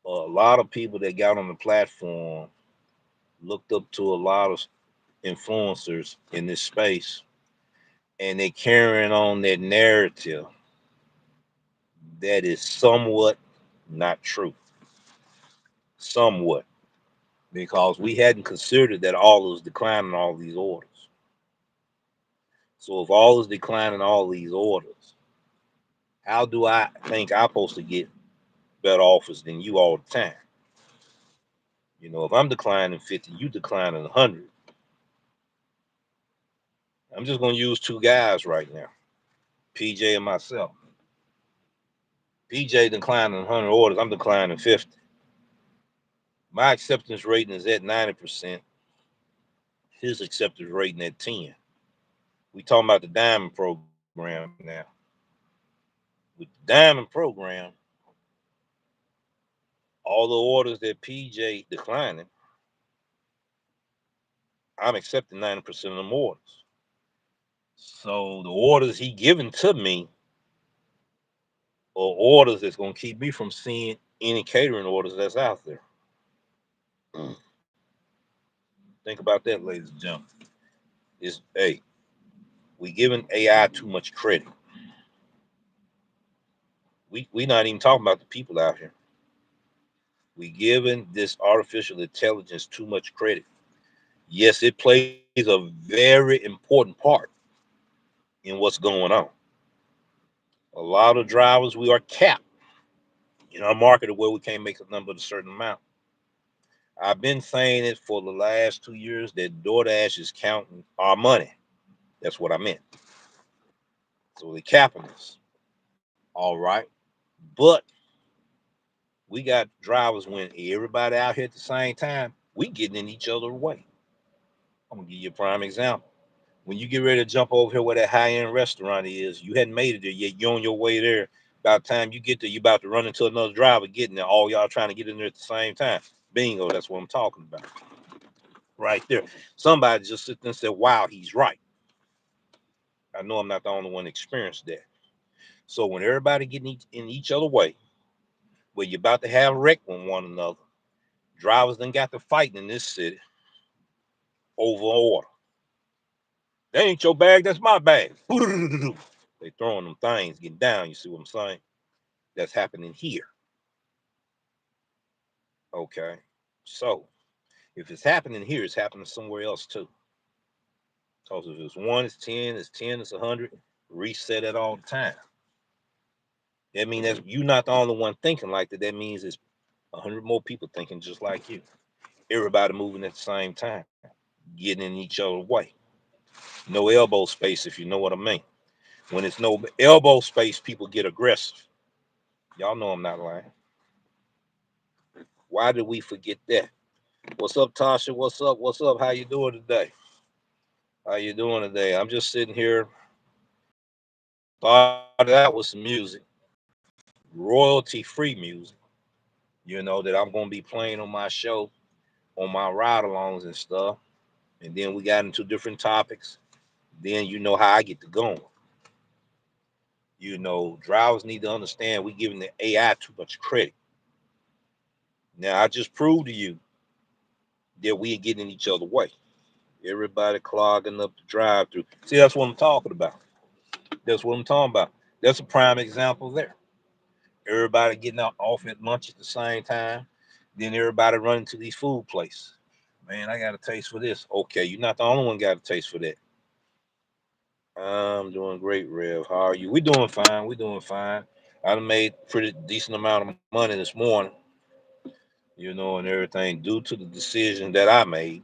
a lot of people that got on the platform looked up to a lot of influencers in this space, and they carrying on that narrative that is somewhat not true. Somewhat. Because we hadn't considered that all is declining all these orders. So if all is declining all these orders, how do I think I'm supposed to get better offers than you all the time? You know, if I'm declining 50, you declining 100. I'm just going to use two guys right now, PJ and myself. PJ declining 100 orders, I'm declining 50. My acceptance rating is at 90%. His acceptance rating at 10. We talking about the diamond program now. With the diamond program, all the orders that PJ declining, I'm accepting 90% of them orders. So the orders he giving to me are orders that's gonna keep me from seeing any catering orders that's out there. Think about that, ladies and gentlemen. is, hey, we giving AI too much credit. We not even talking about the people out here. We giving this artificial intelligence too much credit. Yes, it plays a very important part in what's going on. A lot of drivers, we are capped in our market where we can't make a number of a certain amount. I've been saying it for the last 2 years that DoorDash is counting our money. That's what I meant. So they're capping us. All right. But we got drivers when everybody out here at the same time, we getting in each other's way. I'm gonna give you a prime example. When you get ready to jump over here where that high end restaurant is, you hadn't made it there yet. You're on your way there. By the time you get there, you about to run into another driver getting there. All y'all trying to get in there at the same time. Bingo, that's what I'm talking about. Right there. Somebody just sit there and said, wow, he's right. I know I'm not the only one experienced that. So when everybody getting in each other way, where you're about to have wreck with one another, drivers then got to fighting in this city over order. That ain't your bag, that's my bag. They throwing them things, getting down. You see what I'm saying? That's happening here. Okay. So if it's happening here, it's happening somewhere else too. Because if it's one, it's 10, it's 10, it's 100, reset it all the time. That means that you're not the only one thinking like that. That means it's 100 more people thinking just like you. Everybody moving at the same time, getting in each other's way. No elbow space, if you know what I mean. When it's no elbow space, people get aggressive. Y'all know I'm not lying. Why did we forget that? What's up, Tasha? What's up? What's up? How you doing today? How you doing today? I'm just sitting here. Started out with some music, royalty-free music. That I'm gonna be playing on my show, on my ride-alongs and stuff. And then we got into different topics. Then you know how I get to going. Drivers need to understand we giving the AI too much credit. Now I just proved to you that we are getting in each other's way. Everybody clogging up the drive-through. See, that's what I'm talking about. That's what I'm talking about. That's a prime example there. Everybody getting out off at lunch at the same time. Then everybody running to these food places. Man, I got a taste for this. Okay, you're not the only one got a taste for that. I'm doing great, Rev. How are you? We doing fine. We doing fine. I done made pretty decent amount of money this morning, and everything due to the decision that I made,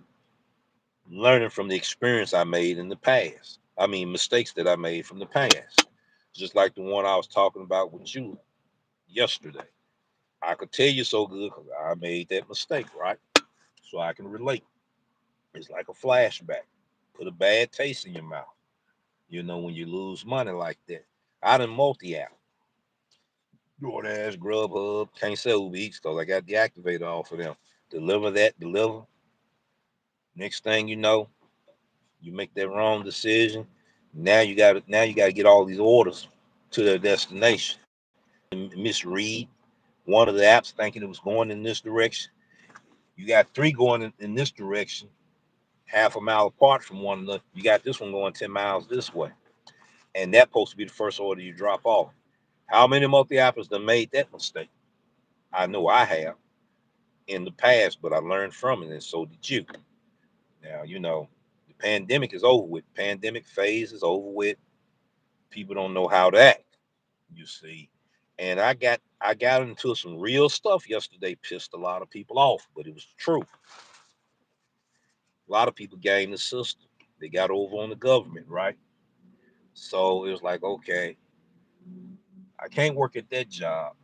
learning from the experience I made in the past. I mean, mistakes that I made from the past. Just like the one I was talking about with you yesterday. I could tell you so good because I made that mistake, right? So I can relate. It's like a flashback. Put a bad taste in your mouth. When you lose money like that. I done multi-app. DoorDash, Grubhub, can't sell Uber Eats because I got the activator off of them. Deliver that, deliver. Next thing you know, you make that wrong decision. Now you gotta get all these orders to their destination. Misread one of the apps thinking it was going in this direction. You got three going in this direction, half a mile apart from one another. You got this one going 10 miles this way. And that's supposed to be the first order you drop off. How many multi-appers done made that mistake? I know I have in the past, but I learned from it, and so did you. Now, the pandemic is over with. Pandemic phase is over with. People don't know how to act, you see. And I got into some real stuff yesterday, pissed a lot of people off, but it was the truth. A lot of people gamed the system. They got over on the government, right? So it was like, okay, I can't work at that job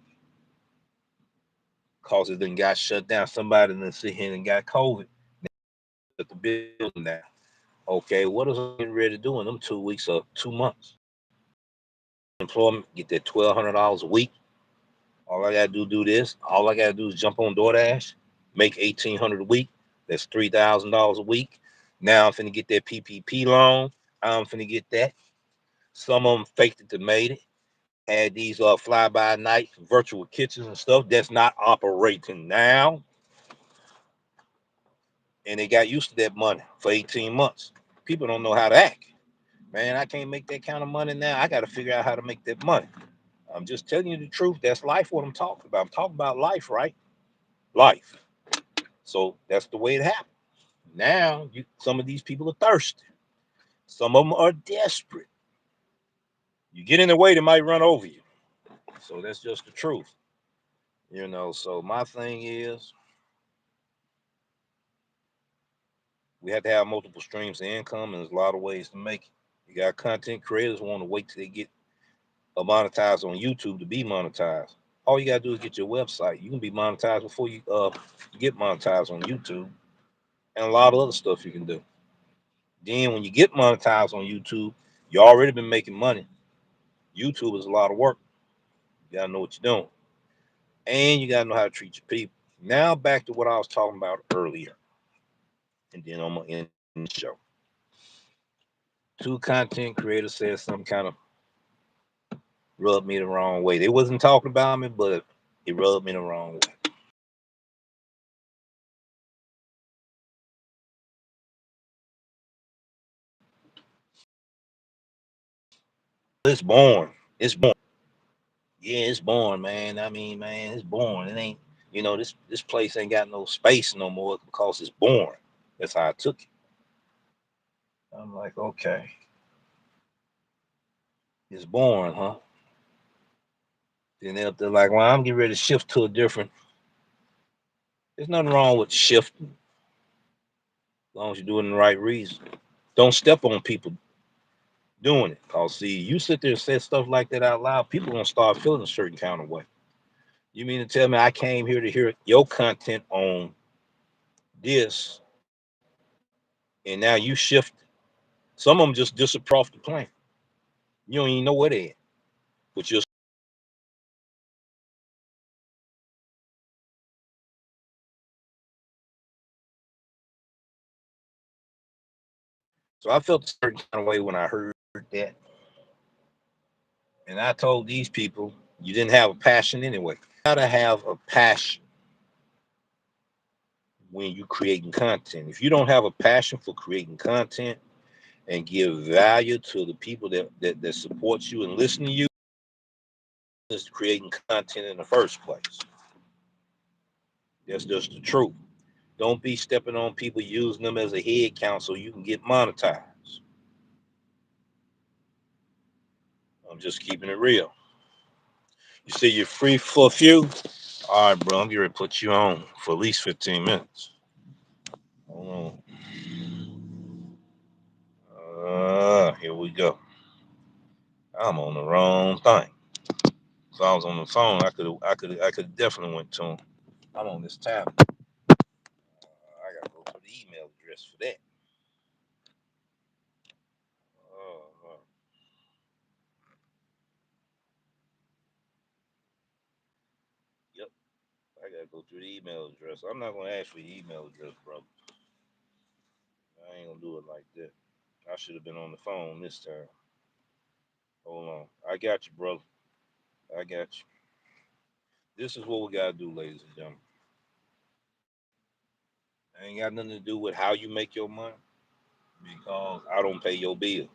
because it then got shut down. Somebody then sit here and got COVID at the building now. Okay, what is I getting ready to do in them 2 weeks or 2 months? Employment, get that $1,200 a week. All I gotta do this. All I gotta do is jump on DoorDash, make $1,800 a week. That's $3,000 a week. Now I'm finna get that PPP loan. I'm finna get that. Some of them faked it to made it. Had these fly by night virtual kitchens and stuff that's not operating now. And they got used to that money for 18 months. People don't know how to act. Man, I can't make that kind of money now. I got to figure out how to make that money. I'm just telling you the truth. That's life. What I'm talking about. I'm talking about life, right? Life. So that's the way it happened. Now, some of these people are thirsty. Some of them are desperate. You get in the way, they might run over you. So that's just the truth. So my thing is we have to have multiple streams of income, and there's a lot of ways to make it. You got content creators who want to wait till they get monetized on YouTube to be monetized. All you gotta do is get your website. You can be monetized before you get monetized on YouTube, and a lot of other stuff you can do. Then when you get monetized on YouTube, you already been making money. YouTube is a lot of work. You gotta know what you're doing, and you gotta know how to treat your people. Now back to what I was talking about earlier, and then I'm gonna end the show. Two content creators said some kind of rubbed me the wrong way. They wasn't talking about me, but it rubbed me the wrong way. It's born. It's born. Yeah, it's born, man. I mean, man, it's born. It ain't, this place ain't got no space no more because it's born. That's how I took it. I'm like, okay, it's born, huh? Then they're like, well, I'm getting ready to shift to a different. There's nothing wrong with shifting as long as you're doing the right reason. Don't step on people doing it. Cause see, you sit there and say stuff like that out loud, people gonna start feeling a certain kind of way. You mean to tell me I came here to hear your content on this, and now you shift? Some of them just disappear off the plane. You don't even know where they at. But you're so I felt a certain kind of way when I heard that. And I told these people, you didn't have a passion anyway. You gotta have a passion when you creating content. If you don't have a passion for creating content and give value to the people that support you and listen to you, is creating content in the first place. That's just the truth. Don't be stepping on people using them as a head count so you can get monetized. I'm just keeping it real. You say you're free for a few? All right, bro. I'm going to put you on for at least 15 minutes. Hold on. Here we go. I'm on the wrong thing. If I was on the phone, I could definitely went to him. I'm on this tablet. I gotta go to the email address for that. Uh, yep, I gotta go through the email address. I'm not gonna ask for your email address, brother. I ain't gonna do it like that. I should have been on the phone this time. Hold on. I got you, brother. I got you. This is what we gotta do, ladies and gentlemen. It ain't got nothing to do with how you make your money because I don't pay your bills.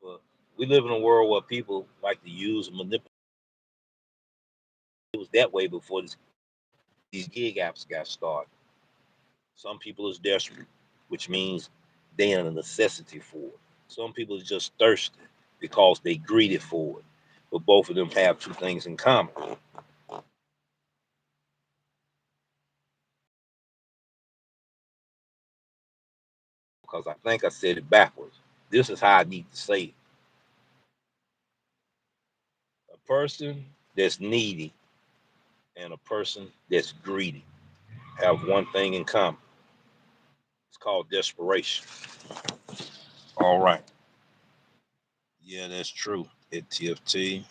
But we live in a world where people like to use and manipulate. It was that way before these gig apps got started. Some people is desperate, which means they are a necessity for it. Some people are just thirsty because they greedy for it. But both of them have two things in common. Because I think I said it backwards. This is how I need to say it. A person that's needy and a person that's greedy have one thing in common. It's called desperation. All right. Yeah, that's true. At TFT,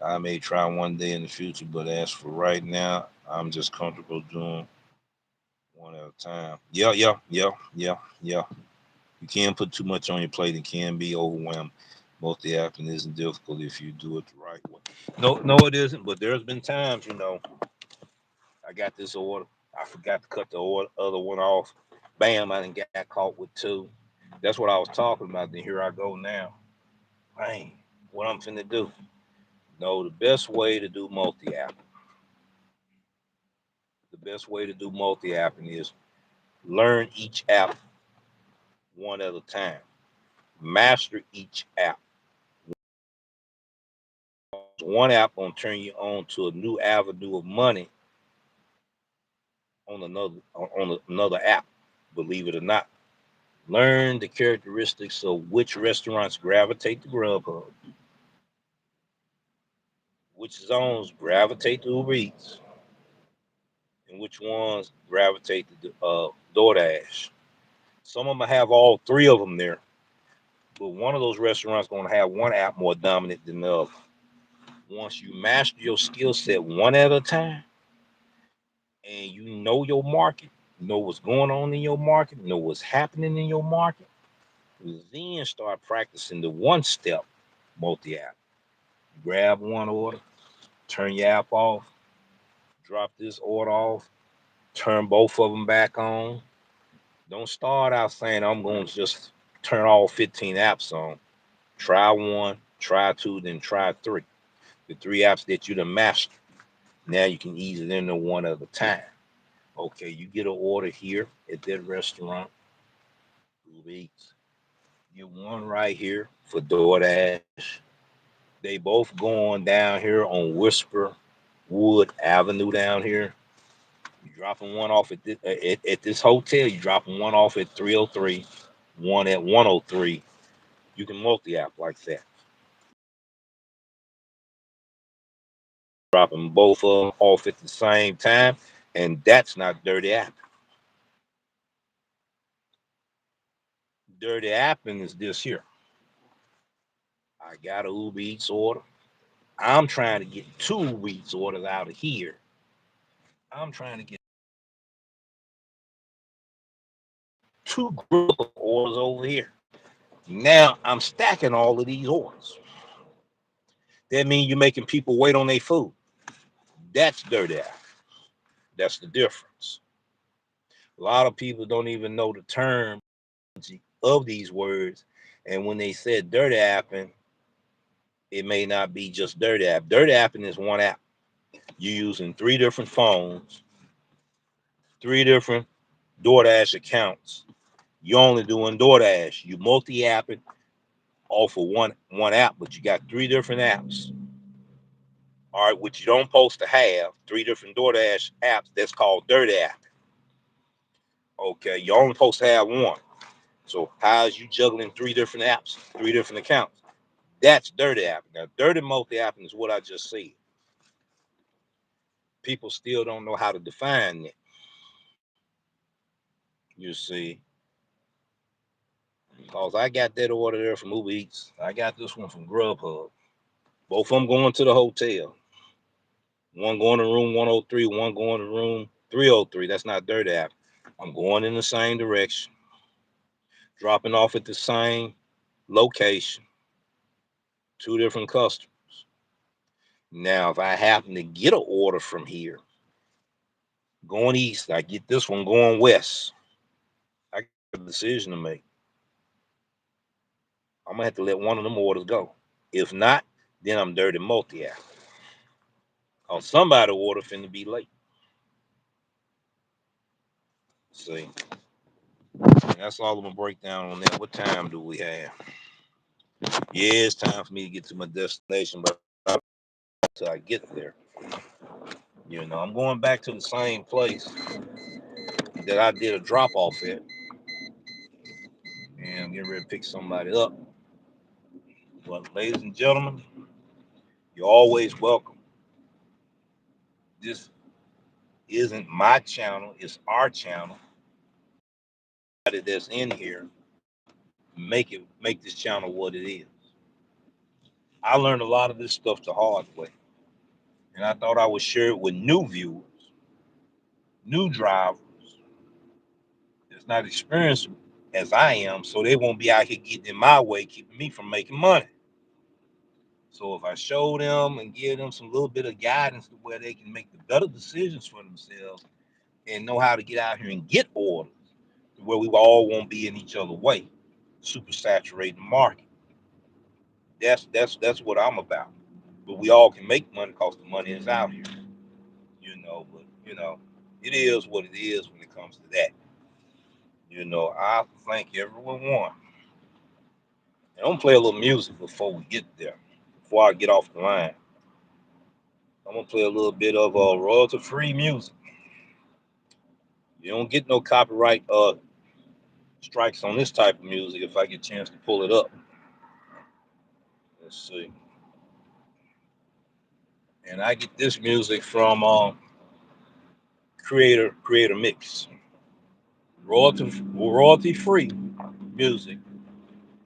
I may try one day in the future, but as for right now, I'm just comfortable doing one at a time. Yeah, yeah, yeah, yeah, yeah. You can't put too much on your plate. It can be overwhelmed. Most of the happening isn't difficult if you do it the right way. No, no, it isn't. But there's been times, I got this order. I forgot to cut the other one off. Bam, I done got caught with two. That's what I was talking about. Then here I go now. Man, what I'm finna do? No, the best way to do multi-app. The best way to do multi-apping is learn each app one at a time. Master each app. One app gonna turn you on to a new avenue of money on another app. Believe it or not. Learn the characteristics of which restaurants gravitate to Grubhub, which zones gravitate to Uber Eats, and which ones gravitate to Doordash. Some of them have all three of them there, but one of those restaurants going to have one app more dominant than the other. Once you master your skill set one at a time, and you know your market, know what's going on in your market, know what's happening in your market, then start practicing the one step multi app. Grab one order, turn your app off, drop this order off, turn both of them back on. Don't start out saying I'm going to just turn all 15 apps on. Try one, try two, then try three. The three apps that you done mastered. Now you can ease it into one at a time. Okay, you get an order here at that restaurant, Uber Eats. Get one right here for DoorDash. They both going down here on Whisper Wood Avenue down here. You dropping one off at this hotel. You dropping one off at 303, one at 103. You can multi-app like that. Dropping both of them off at the same time, and that's not dirty app. Dirty apping is this here. I got a Uber Eats order. I'm trying to get two Uber Eats orders out of here. I'm trying to get two group of orders over here. Now I'm stacking all of these orders. That means you're making people wait on their food. That's dirty app. That's the difference. A lot of people don't even know the term of these words. And when they said dirty apping, it may not be just dirty app. Dirty apping is one app. You're using three different phones, three different DoorDash accounts. You're only doing DoorDash. You multi-apping off of one app, but you got three different apps. All right, which you don't supposed to have three different DoorDash apps. That's called dirty app. Okay, you're only supposed to have one. So how is you juggling three different apps, three different accounts? That's dirty app. Now, dirty multi-apping is what I just said. People still don't know how to define it. You see, because I got that order there from Uber Eats. I got this one from Grubhub. Both of them going to the hotel. One going to room 103, one going to room 303. That's not dirty app. I'm going in the same direction, dropping off at the same location, two different customers. Now, if I happen to get an order from here, going east, I get this one going west. I got a decision to make. I'm gonna have to let one of them orders go. If not, then I'm dirty multi-app. Cause somebody order finna be late. See, and that's all I'm gonna break down on that. What time do we have? Yeah, it's time for me to get to my destination, but until I get there, I'm going back to the same place that I did a drop off at, and I'm getting ready to pick somebody up. But ladies and gentlemen, you're always welcome. This isn't my channel; it's our channel. That's in here, make this channel what it is. I learned a lot of this stuff the hard way, and I thought I would share it with new viewers, new drivers that's not experienced as I am, so they won't be out here getting in my way, keeping me from making money. So if I show them and give them some little bit of guidance to where they can make the better decisions for themselves and know how to get out here and get orders, to where we all won't be in each other's way. super saturated market. That's what I'm about. But we all can make money because the money is out here, But it is what it is when it comes to that. I thank everyone. And I'm gonna play a little music before we get there. Before I get off the line, I'm gonna play a little bit of royalty-free music. You don't get no copyright strikes on this type of music if I get a chance to pull it up. Let's see. And I get this music from Creator Mix. Royalty free music.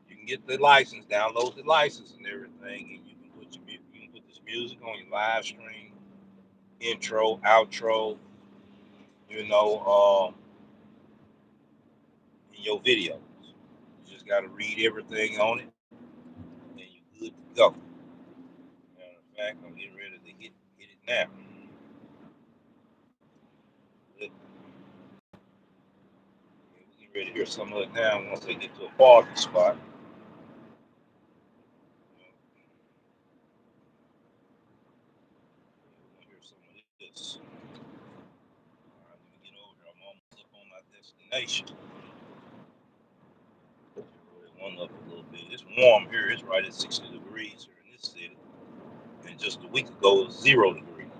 You can get the license, download the license and everything, and you can put this music on your live stream, intro, outro, you know, in your videos. You just got to read everything on it, and you're good to go. Matter of fact, I'm getting ready to hit it now. We get ready to hear some of it now once they get to a parking spot. We're gonna hear some of this. All right, let me get over here. I'm almost up on my destination. One up a little bit. It's warm here. It's right at 60 degrees here in this city. And just a week ago, it was 0 degrees.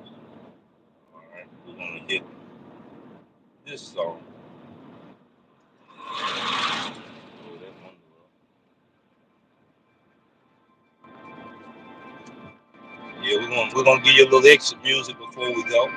All right, we're gonna hit this song. Oh, that one. Yeah, we're gonna give you a little exit music before we go.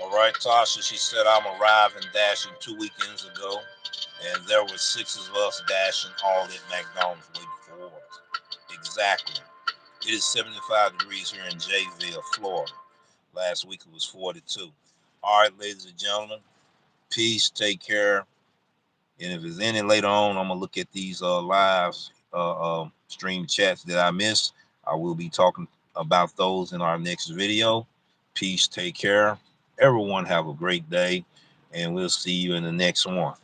All right, Tasha. She said I'm arriving dashing 2 weekends ago, and there were 6 of us dashing all at McDonald's waiting for us. Exactly. It is 75 degrees here in Jayville, Florida. Last week it was 42. All right, ladies and gentlemen, peace. Take care. And if there's any later on, I'm gonna look at these live stream chats that I missed. I will be talking about those in our next video. Peace. Take care. Everyone have a great day, and we'll see you in the next one.